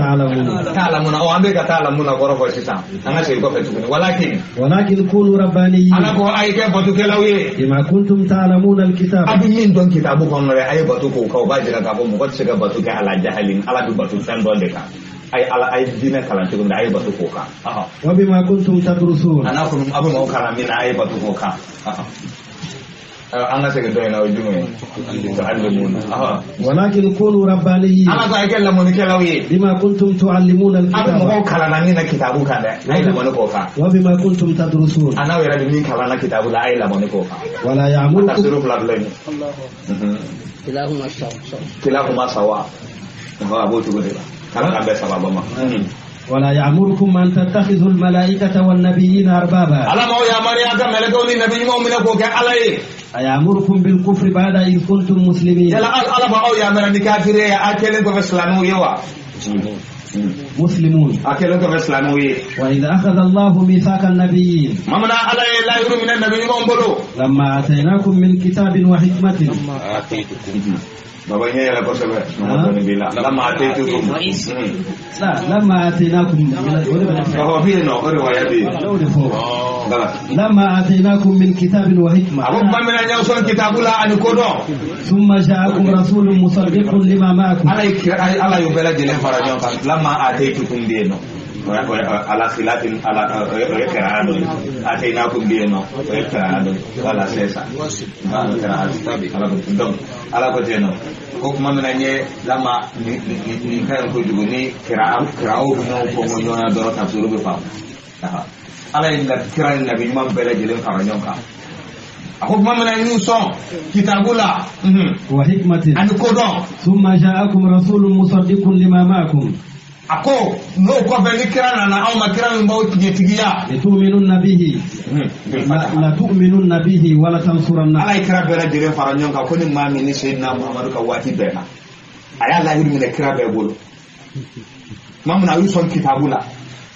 ta'lamuna o ambe ka ta'lamuna ko rofo sisa anga se ko fetu walakin kunu rabbaniyin ala ko ay ke batu kelawi bima kuntum ta'lamuna alkitab abin min don kitabu kon re ay batu ko ka ba jira ka bo mo ko sega batu ke ala jahalin ala du batu tan don de ka ay ala ay dina kala to ay batu ko ka wa bima kuntum tadrusun ana ko abu mo kala min ay batu ko ka anga sega doyna o jume ta'allimuna walakin kunu rabbaniyin ala ko ay kala mo ni kelawi bima kuntum tu'allimuna alkitab abu mo kala na ni na kitabu ka de ay la mo ko ka wa bima kuntum tadrusun ana wera de min kala na kitabu la ay la mo ko ka wala ya'murukum tafsiru fladlen kilahuma sawa abu to gode kala ka be sababa ma ولا يأمركم أن تتخذوا الملائكة والنبيين أربابا على ما يا مريم كم ملكوني النبي مؤمنك وكعلي أيأمركم بالكفر بعد إذ كنتم مسلمين يلا على ما يا مريم كافر يا أكلن كفسلانو يوا مسلمون أكلن كفسلانو يوا وإذا أخذ الله ميثاق النبيين ممنا على لا يرى من النبي مؤمنه لما آتيناكم من كتاب وحكمة بابا يا لا كوسبه لما اتيتكم لا لما اتيناكم هو في نو روايه دي لما اتيناكم من كتاب وحكمه ابو من ان يوصل كتاب لا ان كودو ثم جاءكم رسول مصدق لما معكم على يبلا جل فرجون لما اتيتكم دينو على خلاف على قراءه اتيناكم دينو قراءه ولا سيسا على كتنو ko kuma mina nye lama ni kan ko jugo ni kirao no ko mo nyona do ta suru be fam ala inda kiran nabi mam bele jelen faranyon ka ko kuma mina ni son kitabula wa hikmatin an ko don thumma ja'akum rasulun musaddiqun lima ma'akum ako no ko be ni kirana na aw ma kiran mbaw tigiya tu'minun bihi la tu'minun bihi wala tansurunna ala ikra be la jelen faranyon ka ko ni mami ni sayyidina muhammadu ka wati be na aya la hiru ni kira be bolo mamuna yu son kitabula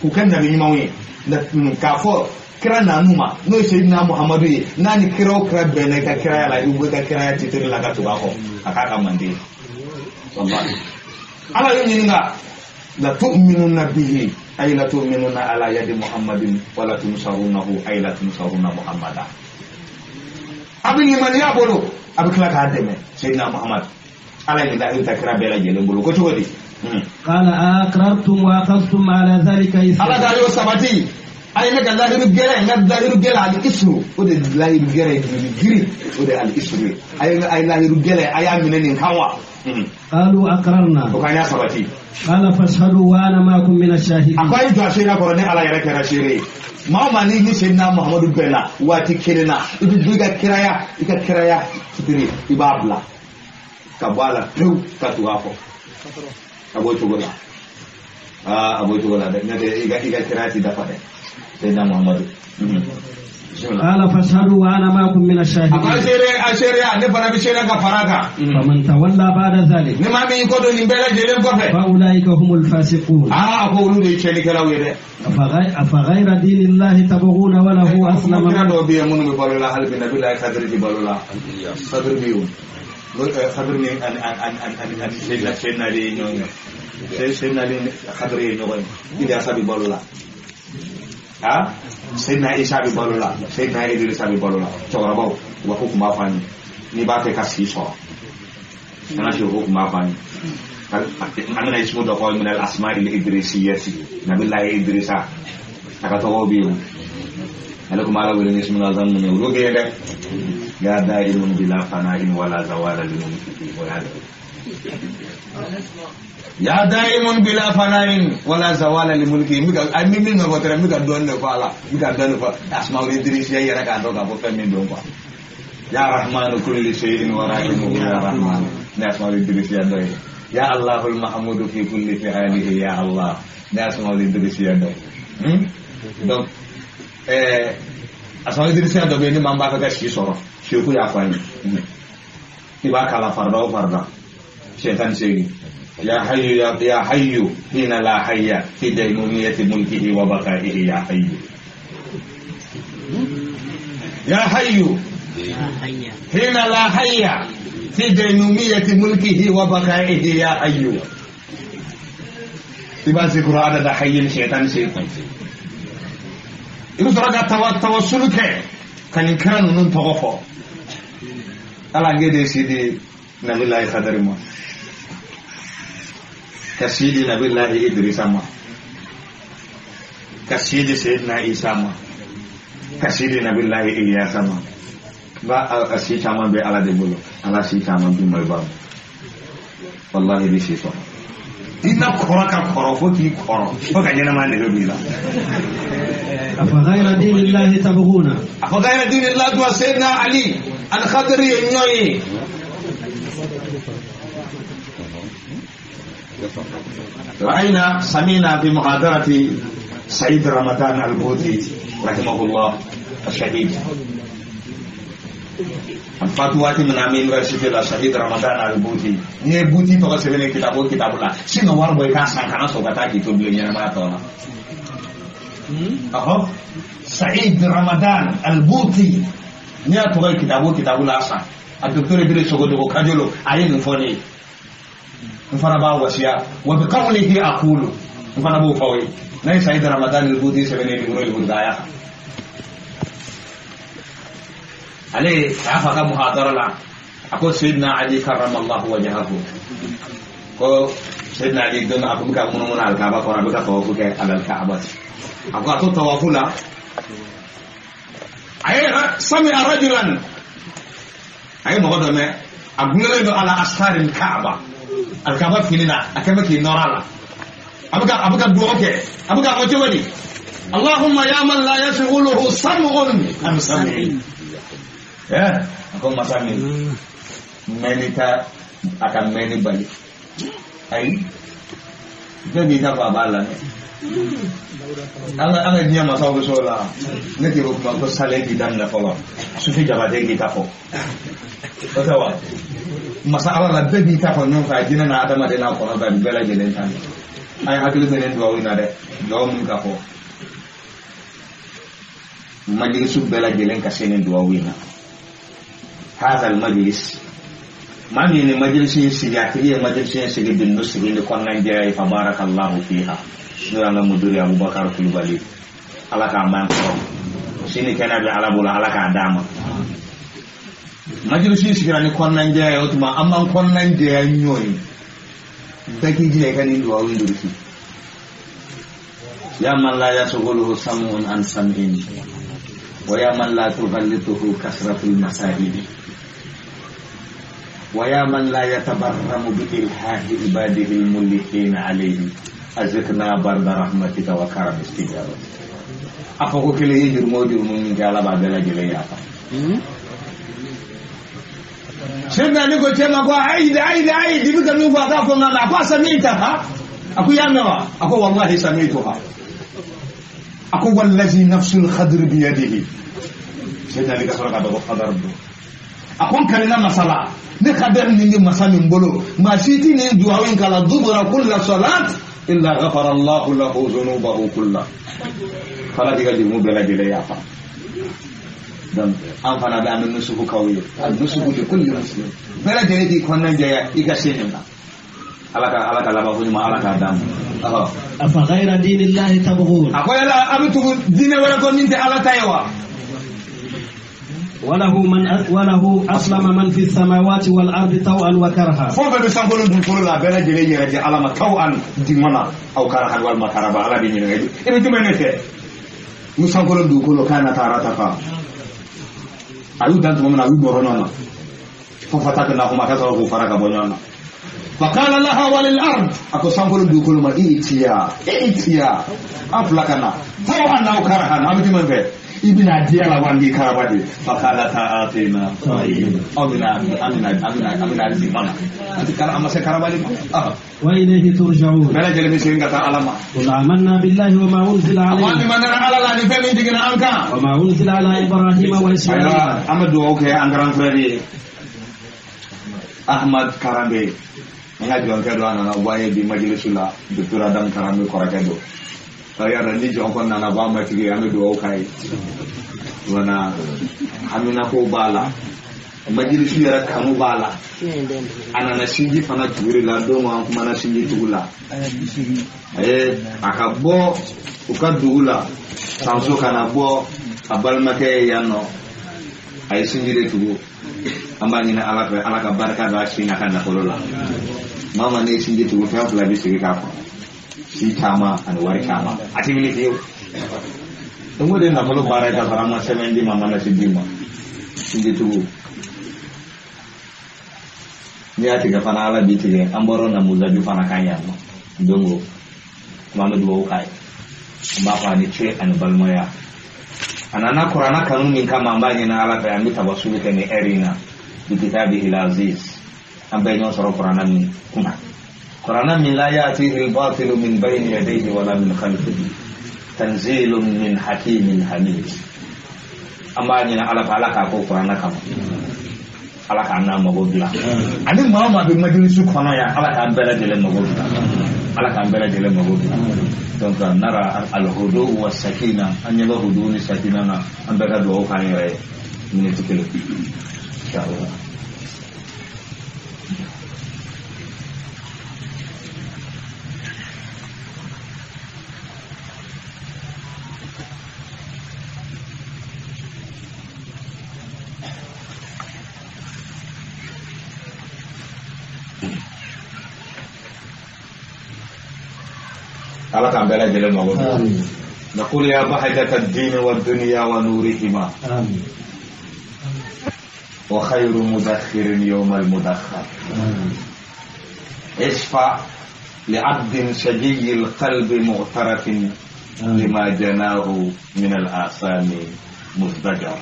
ku kan nabi mawi da ka fo kira na numa no sayyidina muhammadu ye nani kira be ne ka kira la yu ka kira ya titir la ka tuba ko aka ka mande wallahi ala yu ni nga la tu'minuna bihi ay la tu'minuna ala yadi muhammadin wala tunsarunahu ay la tunsaruna muhammada abin man ya bolo abikla ka deme sayyidina muhammad ala ni da takra bela jele bolo ko todi qala aqrartum wa aqadtum ala dhalika ala da yo sabati ay me galla hiru gele al isru o de la hiru gele giri o de al isru ay la hiru gele ay amine nin kanwa qalu aqrarna ko kanya sabati qala fashhadu wa ana ma'akum min ash-shahidin akwai to ashira ko ne ala yare kira shire ma ni sayyidina muhammadu bela wati kirina ibi duga kiraya tiri ibabla kabala tu katuwafo aboy tugola da ne iga kirati da fade sayyidina muhammadu قال فاشهدوا وانا معكم من الشاهدين اشيري ان فنا بشيرا كفراكا فمن تولى بعد ذلك نما مي كودو ني بلا جيلم كوفه فاولئك هم الفاسقون اقولوا دي شيلي كلاوي ده افغير دين الله تبغون وله اسلم من دو بي من بيقول لا حل بنبي لا قدر دي بالولا قدر بيو قدر ني ان سيدنا لي نيو سيدنا لي قدر ني نيو دي اسابي بالولا Sayyidina Isa bi balola Sayyidina Idris bi balola chawra baw wa hukuma fani ni ba te kasi so sana shi hukuma fani amina ismu do ko min al asma' al idrisiyyati nabillahi idrisa aka to biyo alakum ala wala ismu azam min roge de ya da'irun bila fana'in wala zawala lil mumkin wa hada ya daimun bila fanain wala zawala li mulki mika amimi no botere mika donne fala mika donne fa asmaul idris ya yara ka do ka bo fami do ko ya rahmanu kulli shay'in wa rahimu ya rahman ne asmaul idris ya doy ya allahul mahmudu fi kulli fi'alihi ya allah ne asmaul idris ya doy donc asmaul idris ya do be ni mamba ka shi soro shi ku ya fani iba kala farda syaitan segi ya hayyu ya hayyu hina la hayya fi daymumiyati mulkihi wa baqaihi ya hayyu ya hayyu hina la hayya fi daymumiyati mulkihi wa baqaihi ya hayyu iba zikru ada hayyin syaitan segi itu suraga tawassul ke kanin kan nun tawafo ala ngede sidi nabillahi khadarima kasidi nabillahi idris sama kasidi sayyidina isa ma kasidi nabillahi ilyas sama ba asi chama be ala de bolo ala si chama bi mai ba wallahi bi si so ina koraka korofo ki koro ko ka jena ma ne bila afa ghayra dinillahi tabghuna afa ghayra dinillahi wa sayyidina ali al-khadri nyoyi رأينا سمينا في محاضرة سعيد رمضان البوذي رحمه الله الشهيد Fatwati menamin university la Syahid Ramadan al-Buti. Ni Buti to sebene kitabula. Sino warbo ikasa kana so kata gitu belinya nama to. Syahid Ramadan al-Buti. Ni to kitabula asa. Adoktor bile sogodo kajolo ayin foni. Mfana ba wasiya wa bi qawlihi aqulu mfana bu fawi nay Syahid Ramadan al-Buti sebene bi ngoro budaya. Ale afa ka muhadara la ako sayyidina ali karramallahu wajhahu ko sayyidina ali don aku buka mun al-kaaba ko rabika tawafu ke al-kaaba ako ato tawafula ay sami rajulan ay mo do me agungale do ala asharil kaaba al-kaaba finina akama ki norala abuka duoke abuka mo jodi allahumma ya man la yashghuluhu sam'un am sam'in ya aku masami menita akan meni balik ai jadi apa balan anga dia masa ko sola neti ko ko sale di dan la folo sufi jabade kita ko tawa masala la bebi ta ko non fa dina na adama de na ko ba bela jelen tan ay hakili benen do wina de do mun ka ko majlisu bela jelen ka senen do wina هذا المجلس ما من مجلس سياسي مجلس سياسي بالنص اللي كنا نجاي فبارك الله فيها سيدنا مدير أبو بكر كلبالي على كمان sini kana bi ala bula ala ka dama majlisin sikirani konna nje otuma amma konna nje nyoyi daki je kan indu wa windu fi ya man la yashghuluhu samun an sam'in wa ya man la tughallituhu kasratul masahib wa ya man la yatabarramu bi ilhahi ibadihi al-mulkin alayhi azikna barda rahmatika wa karam istijabah. Apa ko kele yijur mun ngala ba bela jele ya fa senda ni ko tema ko aidi biga mi fa ka ko ngala ko samita ha aku yanwa aku wallahi samituha aku wallazi nafsul khadr bi yadihi senda ni ka sura ka do khadar do aku kan na masala ni khadar ni masami mbolo ma siti ni duawin kala dubura kullu salat illa ghafara Allah lahu dhunubahu kullah fala diga di mu bela jele ya fa dan amfana da min nusuku kawiyo al nusuku de kulli muslim bela jele di konna jaya iga senna alaka laba ko ma alaka dam afa ghayra dinillahi tabghun akoya la abitu dine wala ko ninte ala taywa وله أسلم من في السماوات والأرض طوعا وكرها فوق بسانكولون دكول لا بلا جلي يرجع على ما طوعا دمنا أو كرها والمكرها على دين يرجع إيه تمنيته مسانكولون دكول كان تاراتها أيو دانت من أيو برونا ففتكنا هم كذا وفرق بنيانا فقال لها وللأرض أكو سامبل دوكل ما إيتيا أفلكنا طوعا أو كرها أمتي من في ابن أديالا واندي كربادي فقالتا آتينا أمنا الزمانة أنت كان أما سكربادي وإليه ترجعون بلا جلبي سينغا تعلم قل آمنا بالله وما أنزل علينا وما أنزل على إبراهيم وإسماعيل أما دوك أنغران فريدي Ahmad Karambe nga jonke do ana waye bi majlisula Dr. Adam Karambe korakedo ya randi jonkon na ba ma tigi ame do kai wana amina ko bala majlisu yara kanu bala ana na shinji fana tuguri la do ma kuma na shinji tugula akabo ukadugula sanso kana bo abalmake yano ay shinji de tugu ambani na ala ka baraka da shi na kan na kolola mama ne shi jitu ta fula bi shi ka shi kama an wari kama ati mili fiyo to ngode na kolo baraka farama semendi mama na shi bima shi jitu ni ati ga fana ala bi tige amboro na muzaju fana kanya no dongo mama duwo kai ba fa ni ce an balmoya anana Qur'ana kanuni kama ambanye na ala ta yamita basulu kene erina بكتابه العزيز أم بين ينصر قرآن من هنا قرآن من لا يأتيه الباطل من بين يديه ولا من خلفه تنزيل من حكيم حميد أما أننا على فعلك أقول قرآن كما على كأننا مغودلا أنا ما بمجلس كنا يا على كأن بلد لهم مغودلا على كأن بلد لهم مغودلا donc نرى الهدوء والسكينة أن يلو هدوء السكينة أن بلد وهو كان يرى من تكلم إن شاء الله. على كم بلا جل موجود. نقول يا بهجة الدين والدنيا ونورهما. آمين. وخير مدخر يوم المدخر اشفع لعبد شجي القلب مغترف لما جناه من الآثام مزدجر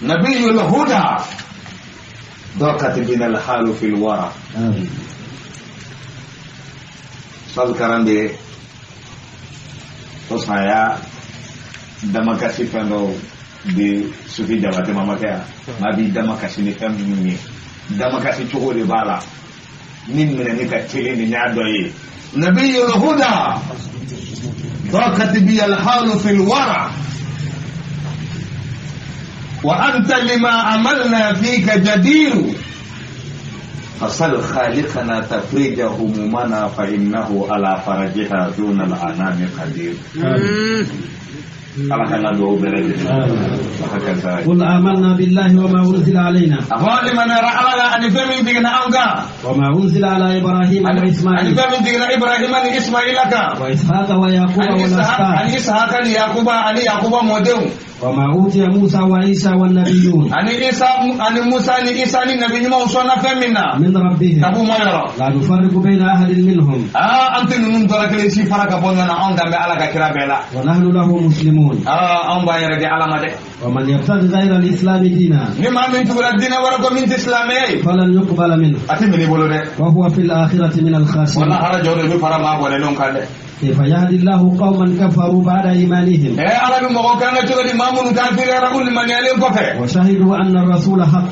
نبي الهدى ضاقت بنا الحال في الورى فذكرن دي saya dama kasih pendo di sufi jabate mama kaya mabi dama kasih ni fem ni dama kasih chogo de bala nin mena ni ka tele ni nyado yi nabiyul huda ضاقت بي الحال في الورى وأنت لما عملنا فيك جدير فصل خالقنا تفريج همومنا فإنه على فرجها دون الأنام قدير قل آمنا بالله وما أنزل علينا وما أنزل على إبراهيم وإسماعيل وإسحاق ويعقوب والأسباط وما أوتي موسى وعيسى والنبيون من ربهم لا نفرق بين أحد منهم ونحن له مسلمون ومن يبتغي غير الإسلام دينا فلن يقبل منه وهو في الآخرة من الخاسرين كيف يهدي الله قوما كفروا بعد إيمانهم وشهدوا أن الرسول حق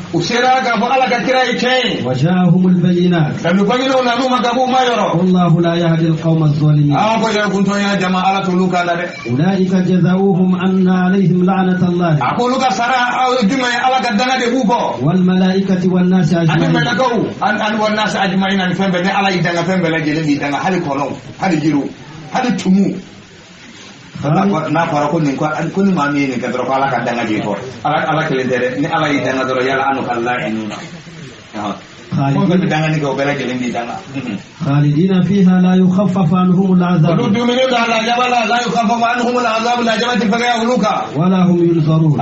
وجاءهم البينات والله لا يهدي القوم الظالمين أولئك جزاؤهم أن عليهم لعنة الله والملائكة والناس أجمعين hadi tumu na fara kunni mami ne kadro kala kadanga je ko ala kelendere ni ala idanga doro yala anu kala inuna خالدين فيها لا يخفف عنهم العذاب ولا هم ينصرون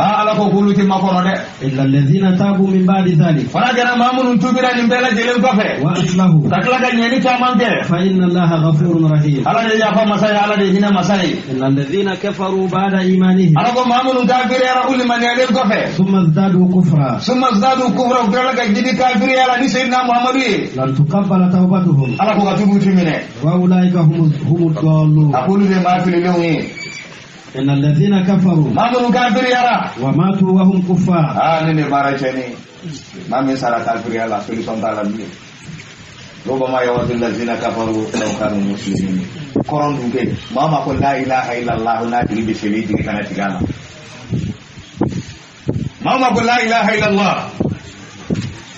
إلا الذين تابوا من بعد ذلك وأصلحوا فإن الله غفور رحيم. إن الذين كفروا بعد إيمانهم ثم ازدادوا كفرا لن تقبل توبتهم وأولئك هم الضالون. إن الذين كفروا وماتوا وهم كفار ربما يود الذين كفروا لو كانوا مسلمين. قرآن دوكي ما قل لا إله إلا الله لا تريد بشريك كنا تجانا. ما قل لا إله إلا الله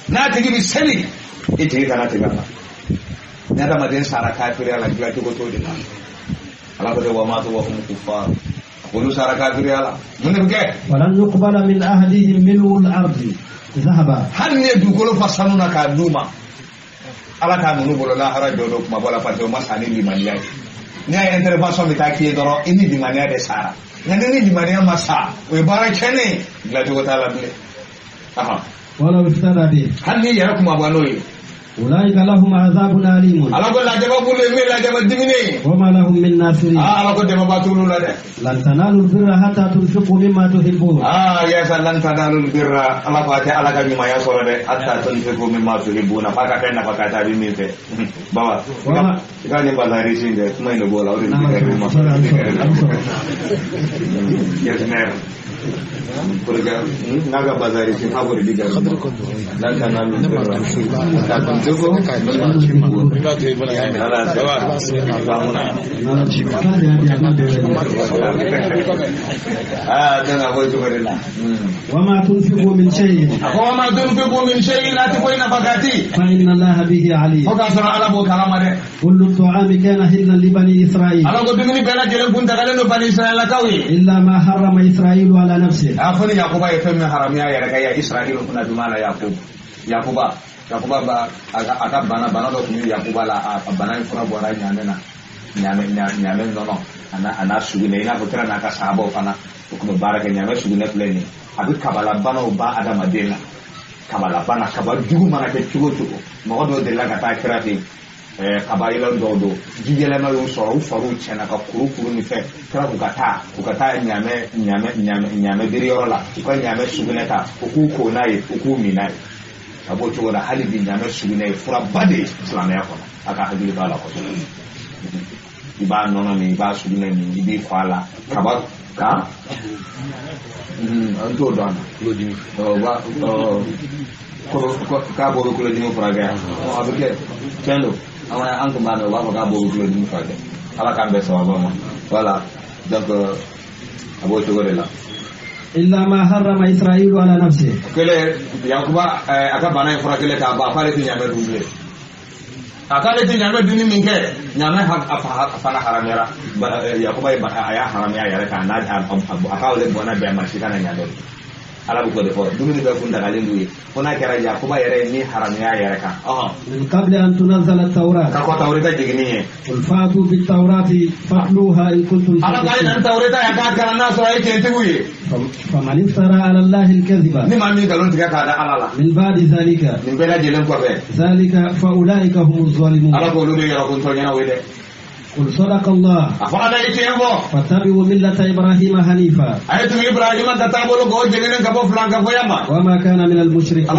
لا تريد بشريك إتري كنا تجانا. نهذا مدين سارة كافر على جل تقول دينا. على كده وماتوا وهم كفار. قولوا سارة كافر على من بكى. ولن يقبل من أحدهم ملء الأرض ذهبا. هل يدخلوا فسانونا كادوما. Ala ta munu bolo la hara dodo kuma bola pa ma sani limaniya ni ay intervention bi ta ki doro ini limaniya de sara ngani ni limaniya masa we bara kene la to ta la ble aha wala iftada bi hanni ya kuma banoyi أولئك لهم عذاب أليم. ala ko la jaba bule me la jaba dimine وما لهم من ناصرين. ala ko dema batulu la de لن تنالوا البر حتى تنفقوا مما تحبون. ya sa lan tanalul birra ala ko ate ala ka nyuma ya soro de hatta tunfiqu mimma tuhibbuna fa ka kenna fa ka ta bi min fe bawa ka ni bazari sinde kuma ino bola ori ni ma yes mer kurga naga bazari sin habori diga lan tanalul birra hatta tunfiqu وما تنفقوا من شيء لا تكون فقاتي فإن الله به عليم. كل الطعام كان حلا لبني إسرائيل إلا ما حرم إسرائيل على نفسه. Yakuba ba aka bana do kuni Yakuba la bana ifura bora nyame nono ana sugune ina botara na ka sahabo fana kuma baraka nyame sugune pleni abi kabala bana ba adama dela kabala bana kabar jugu mana ke chugo mo do de la ka kirati kabaila do jigele ma yo so faru chena ka kuru ni fe kra ku kata nyame biriora ko nyame sugune ta ko nai ko minai abo to da hali bin nyame sugune fura bade islamaya ko aka hajuli bala ko iba nono ni iba sugune ni ibi kwala kaba ka anto don lodimi ba ko ka bo ko lodimi fraga o abike tendo awana anko ba no ba ka bo ko lodimi fraga ala kan be so ba ma wala donc abo to gorela إلا ما حرم إسرائيل على نفسه. كله يعقوب أكبر بنا يفرق له كابا فارس يعمل دولة. أكاله يعمل دوني منك يعمل أفنا حرام يرا يعقوب أيا حرام يرا كأناد أكاله بنا بيمشي كنا يعمل. ala bu ko defo dumi do funda galen duwi ona kera Yakuba yere ni haram ya yere ka min qabli an tunzala at-taurat ka ko tawrita jigni qul fatu bit-taurati fatluha in kuntum ala ga nan tawrita ya ka kana so ay tenti wuyi faman iftara ala allahi al-kadhiba ni ma mi galon tiga ka da alala min ba'di zalika min bela jelen ko be zalika fa ulaika humuz zalimun ala ko lu de ya ko to nyana wede قل صدق الله فاتبعوا ملة إبراهيم حنيفا وما كان من المشركين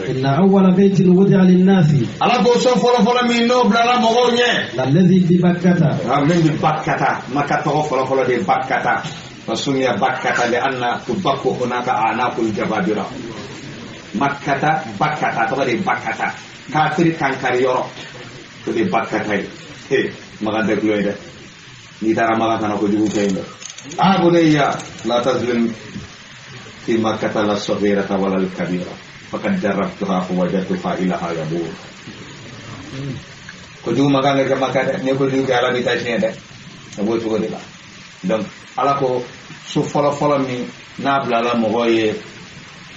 إن أول بيت وضع للناس الذي ببكة فسمي بكة لأن تبك هناك أعناق الجبابرة مكة بكة تبدي بكة كافر كان كاريورو تبدي بكة makan dek dulu ini, ni cara makan sana aku juga ini. Abu Naya, la tazlim fi makkah la saghira wala al kabira. Faqad jarrabtuha wa wajadtuha ilaha yabur. Ko juga makan ke makkah ni ko juga ala di tasnya deh. Abu juga dia. Donc ala ko so folo mi na blala mo goye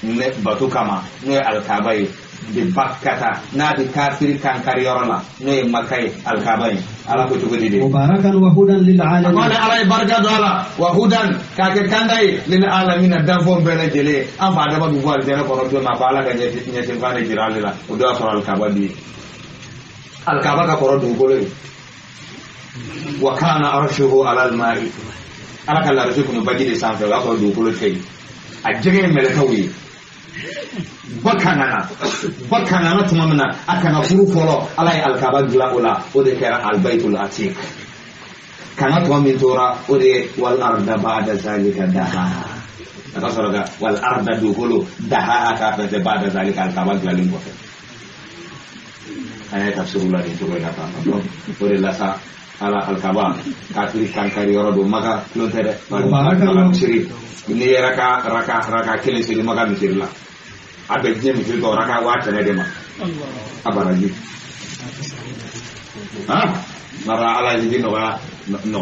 ne batu kama ne al kabai bi bakkata na bi kafiri kan kariyorola no e makkay alkabai ala ko tugudi de mubarakan wa hudan lil alamin akone ala barka do ala wa hudan ka ke kandai lil alamin dan fon bele jele an fa da ba bu wal jele ko do ma bala ga nyeti nyeti fa ne jiralila o do asoro alkaba bi alkaba ka ko do gole wa kana arshuhu ala alma'i ala kala rasul ko bagi de sanfe wa ko do gole tay a jege mele tawi bakana tumamna akana furu folo ala alkaba gila ola o de kera albaytul atiq kana to min tora o de wal arda ba'da zalika daha aka soroga wal arda duhulu daha aka fa ba'da zalika alkaba gila limbo aya tafsirullah ni to ga ta o de lasa ala alkaba kafiri kankari yoro do maga lontere barakallahu shiri ni raka kele siri maga misiri la abe je misiri do raka wata ne de ma abaraji mara ala ji no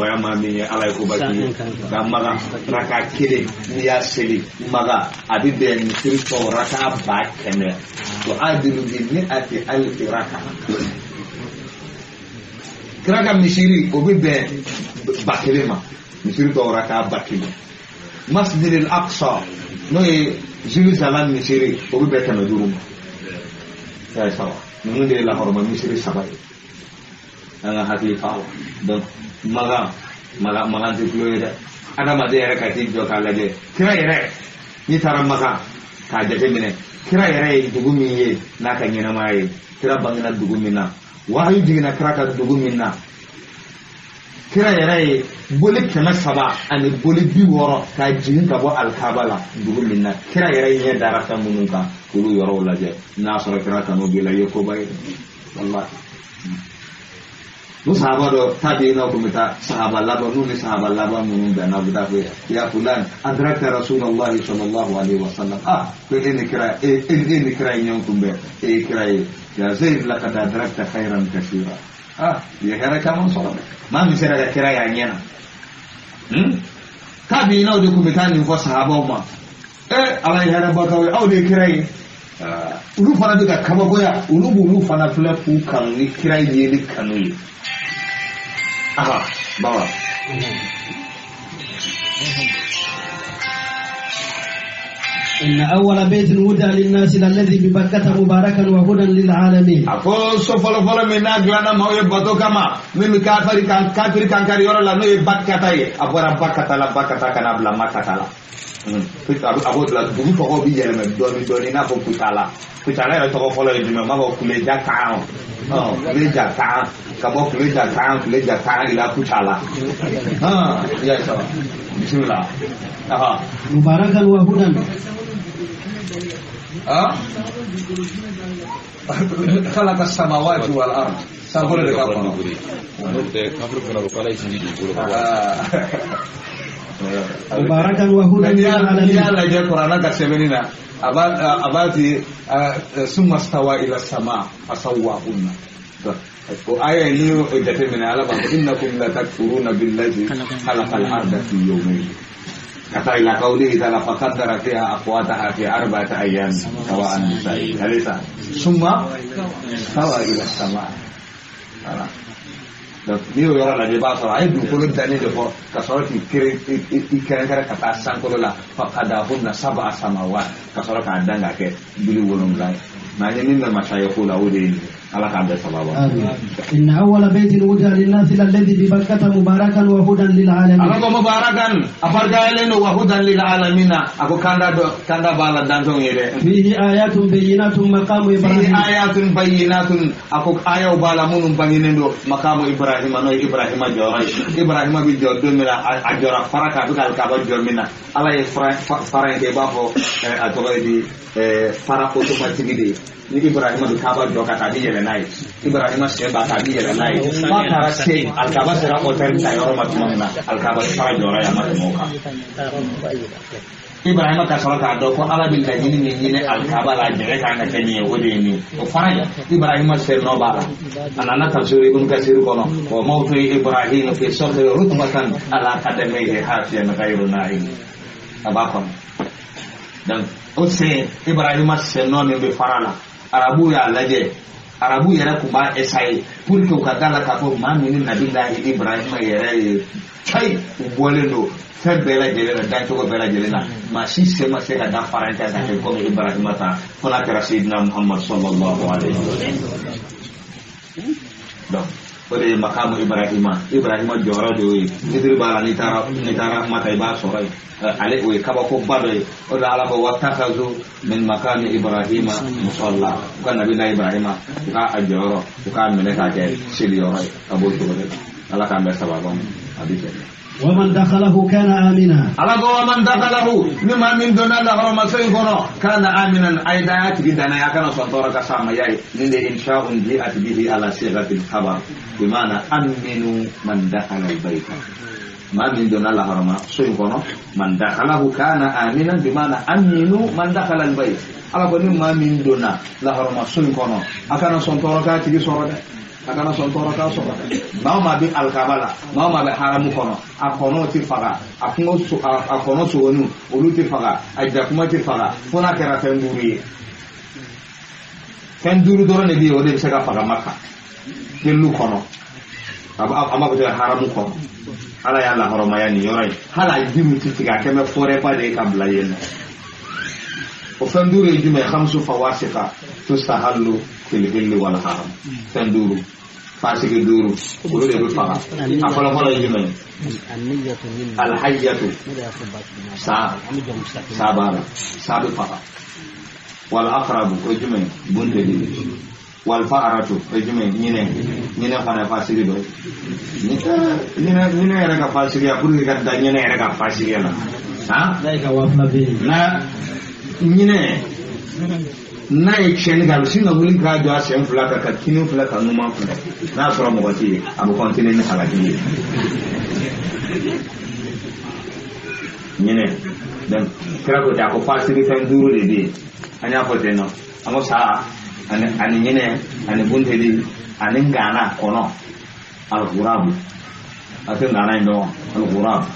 ya ma mi ala ko baki da maga raka kele ni ya siri maga abi de misiri to raka ba kene to adilu bi ni ati al raka kraka misiri obi be bakilema misiri to raka bakile masjid al-aqsa no e Jerusalem misiri obi be kana duruma ya sawa mun de la horma misiri sabai ana hati fawa donc maga de gloire ada ma de raka ti jo kala de kira yere ni taram maga ka de mine kira yere dugumi ye na kan yana mai kira bangina dugumi na wahayu digina kraka dugu minna kira yare boli kema saba ani boli bi woro ka jigin ka bo alkabala dugu minna kira yare nya darata mununka kulu yoro laje na soro kira kanu bila yoko bay wallahi no sahaba do tabi na ko meta sahaba laba no ni sahaba laba munun da na buda ko ya fulan adrakta rasulullah sallallahu alaihi wasallam ko ni kira ni kira nyon kumbe kira ya zaid laqad adrakta khairan kaseera ya kira kaman solo ma mi sera da kira ya nyana tabi na do ko meta ni ko sahaba ma ala ya rabba ka au de kira ulu fana daga kama goya ulu fana fula fu kan ni kira ye ni kanu bawa إن أول بيت هدى للناس الذي ببكة مباركا وهدى للعالمين. أقول سوفل من أجلنا ما يبتو كما من كافر كان كاريورا لا نو بكة تاي أبورا بكة لا بكة كنا بلا ما كتلا. Aku telah dulu pokok biar doni na pun putala ya toko follow itu memang mau kuleja kau, kuleja kau, kamu kuleja kau ila putala, ya so, bismillah, mubarakan wa hudan, khalaqa as-samawati wal ard, sabur de kapal, mubarakan wa hudan ya la je Qur'ana ka sebenina abati summa stawa ila sama fasawwahunna ko aya ni o jate mina ala ba innakum la takfuruna billazi khalaqal arda fi yawmayn kata ila qawli ta'ala faqaddara fiha aqwataha fi arba'ati ayyam sawa'an lisa'i alisa summa stawa ila sama ni o yɔrɔ lajɛ i b'a sɔrɔ a ye dugukolo dannen de fɔ ka sɔrɔ k'i kɛrɛnkɛrɛn ka taa sankolo la faqadahunna sab'a samawat ka sɔrɔ k'a dan k'a kɛ bili 7 ye mais an ye min bɛ masayɛko la o de ye ala k'an bɛɛ sababa. إن أول بيت وضع للناس الذي ببكة مباركا وهدى للعالمين. Ala ko mubarakan apargayelen wa hudan lil alamin ako kanda bala dantong yede. فيه آيات بينات مقام إبراهيم. Ayatun bayyinatun ako ayaw bala munum banginendo makamu Ibrahim no Ibrahim joray Ibrahim bi joddo mila ajora faraka bi kal kaba jomina ala e fara ke bafo atoga di fara automatique di ni Ibrahim bi kaba joka tadi yele nai Ibrahim se ba tadi yele nai ma tara se al kaba sera hotel tayo matmana al kaba fara jora ya matmoka Ibrahim ka sala ka do ko ala bil tajini ni ne al kaba la jere ka na tani wode ni o fara Ibrahim se no bala anana tafsir ibn kasir kono wa mautu Ibrahim fi sawti rutbatan ala qadamihi hafiyan ghayru na'im abakon dan o se Ibrahim se no ne be farala arabu ya laje arabu yɛrɛ kun b'a essayer pour que u ka da la k'a fɔ maa min ni nabilahi Ibrahima yɛrɛ ye cai u bɔlen don fɛn bɛɛ lajɛlen na dancogo bɛɛ lajɛlen na maa si se ma se ka da farancɛ ka kɛ comme Ibrahima ta fo n'a kɛra Seydina Muhammad sallallahu alaihi wa sallam. Donc o de ye makamu Ibrahima jɔyɔrɔ de y'o ye fitiri b'a la n'i taara mata i b'a sɔrɔ yen ale o ye kabakoba dɔ ye o de Ala ko wattakazu min makami Ibrahima musalla u ka nabila Ibrahima u ka a jɔyɔrɔ u k'a minɛ k'a kɛ seliyɔrɔ ye a b'o cogo de la Ala k'an bɛ sababa a bɛ kɛ. ومن دخله كان آمنا. Ala ko ومن دخله ni maa min donna lahɔrɔmaso in kɔnɔ kana aminan a ye daya tigi danaya kana sɔn tɔɔrɔ ka s'a ma y'a ye nin de insha'un ji'at bihi ala sighati al-khabar bima'na aminu man dakhala al-bayta. Maa min donna lahɔrɔmaso in kɔnɔ man dakhalahu kana aminan bima'na aminu man dakhala al-bayt. Ala ko ni maa min donna lahɔrɔmaso in kɔnɔ a kana sɔn tɔɔrɔ k'a tigi sɔrɔ dɛ. A kana sɔn tɔɔrɔ k'a sɔrɔ maa o maa bɛ alikaba la maa o maa bɛ haramu kɔnɔ a kɔnɔw tɛ faga a kɔnɔ sogoniw olu tɛ faga a jakuma tɛ faga fo n'a kɛra fɛn 5 ye fɛn 5 dɔrɔn de bɛ yen o de bɛ se ka faga Maka kelu kɔnɔ a b'a fɔ haramu kɔnɔ Ala y'a lahɔrɔmaya nin yɔrɔ in hali a jiriw tɛ tigɛ a kɛ bɛ forêt de ye ka bila yen nɔ o fɛn 5 ye jumɛn khamsu fawasiqa tustahallu fil hilli wal haram fɛn 5 fasiki 5 olu de bɛ faga a fɔlɔfɔlɔ ye jumɛn alhayyatu sa bɛ faga wal aqrabu o jumɛn bunteli wal fa'aratu o jumɛn ɲinɛ fana fasiki dɔ ɲinɛ yɛrɛ ka fasikiya pour que ka da ɲinɛ yɛrɛ ka fasikiya la na ɲinɛ n'a ye tiɲɛni kɛ a bɛ sin ka wuli k'a jɔ a sen 2 kan ka kini filɛ ka numan filɛ n'a sɔrɔ mɔgɔ tɛ yen a bɛ continuer ni halaki ye ɲinɛ donc kira ko ten a ko fasiki fɛn 5 de bɛ yen an y'a fɔ ten nɔ an ko sa ani ɲinɛ ani bunteli ani ngana kɔnɔ al-ghurabu a tɛ ngana in dɔn al-ghurabu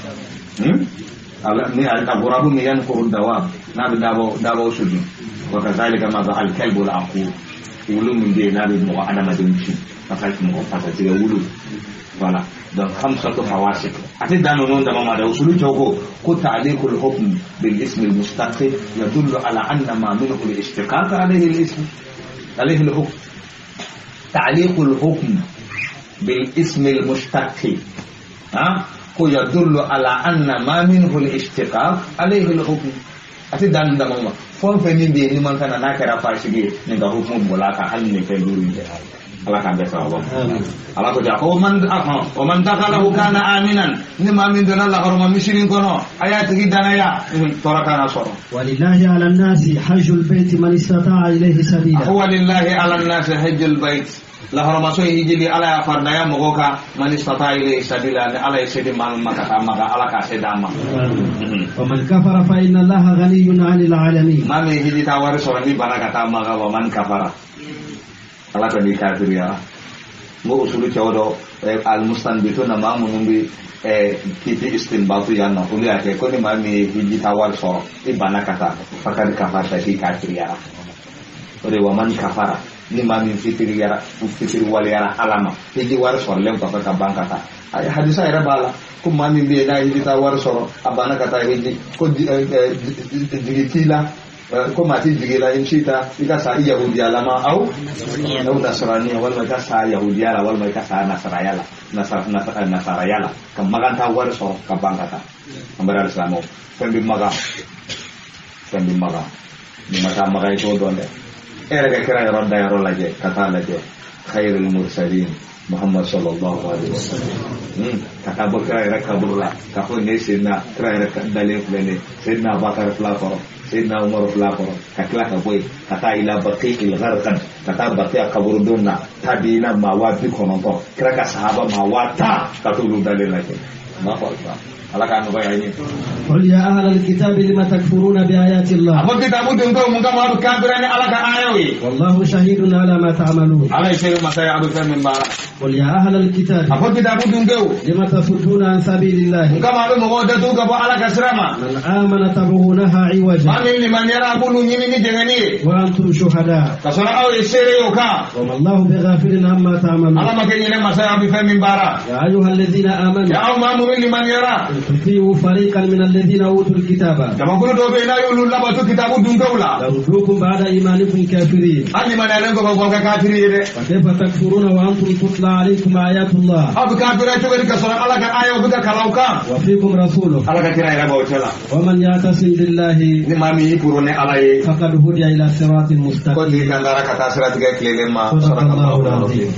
ni al-ghurabu min yankuru dawab n'a bɛ dabɔ sujud وكذلك ما ذا الكلب العقور wulu min bɛ yen n'a bɛ mɔgɔ adamadenw ci a ka mɔgɔ fasatigɛ wulu voilà donc khamsatu fawasik a tɛ dan ninnu dama ma dɛ usulu cɛw ko ta'liqul hukm bil ism al mustaqil yadullu ala anna ma minhu al ishtiqaq alayhi al ism alayhi al hukm ta'liqul hukm bil ism al mustaqil ko yadullu ala anna ma minhu al ishtiqaq alayhi al hukm ati dan dama ma fon fe min be ni man kana na kara fasige ni ga hukumu mulaka hal ne fe duru ni ala kan be sawa ala ko ja ko man dakhalahu kana aminan ni ma min dona la harama mishirin kono ayati gidanaya tora kana soro walillahi ala an-nasi hajjul bait man istata'a ilayhi sabila walillahi ala an-nasi hajjul bait la harama so hijili ala ya farda ya mogoka man istata'a ilayhi sabila ni ala yasidi man makata maga ala ka sedama ومن كفر فإن الله غني عن العالمين ما من هذه توارث سورني بركة ما ومن كفر الله تبي كافر يا مو أصول كودو المستنبطون ما منهم كيف استنباط يا نقول يا كوني ما من هذه توارث سور إبانا كذا فكر كفر تبي كافر يا ومن كفر ni ma min fitiri wali yara alama hiji war soro lem ko ka bankata ay hadisa era bala ko ma min be da hiji ta war soro abana kata hiji ko digitila ko ma ti digila inchita ika sa yahudi alama au nasrani wal ma ka sa yahudi ala wal ma ka sa nasarayala kam maganta war soro ka bankata ambara islamo fembi maga ni mata maga ito donde era ka kira yaro da yaro laje kata laje khairul mursalin Muhammad sallallahu alaihi wasallam kata bakra era kabula ka ko ne sidna kira era dale flene sidna bakar flafaro sidna umar flafaro kakla ka boy kata ila baqiqil gharqan kata baqiya kaburdunna tabina mawadi kono ko kira ka sahaba mawata ka to dale laje Allahu akbar. Alakan ko ini. قل يا أهل الكتاب لم تكفرون بآيات الله Ako kita budung ko mungkin mau kafiran alaka ayowi. والله شهيد على ما تعملون Alay sey masaya abu kan membara. قل يا أهل الكتاب Ako kita budung ko لم تصدون عن سبيل الله mungkin mau mengoda tu ka alaka serama. من آمن تبغونها عوجا Amin liman yara bulu nyini ni dengan ni. وأنتم شهداء Kasara aw isere yo ka. وما الله بغافل عما تعملون Ala makin ni masaya abu kan membara. يا أيها الذين آمنوا Ya aw mamu liman yara. تطيعوا فريقا من الذين أوتوا الكتاب Jama kuno do be na yo lulla batu kita budung ko la. يردوكم بعد إيمانكم كافرين Ali man anan ko ko ka kafiri de. فكيف تكفرون وأنتم تتلى عليكم آيات الله Abu kafira to be kasara alaka ayo buka kalauka. وفيكم رسوله Alaka kira ira bawcala. ومن يعتصم بالله Ni mami purone alaye. فقد هدي إلى صراط Ko مستقيم di kandara kata serat ga klele ma. صدق الله العظيم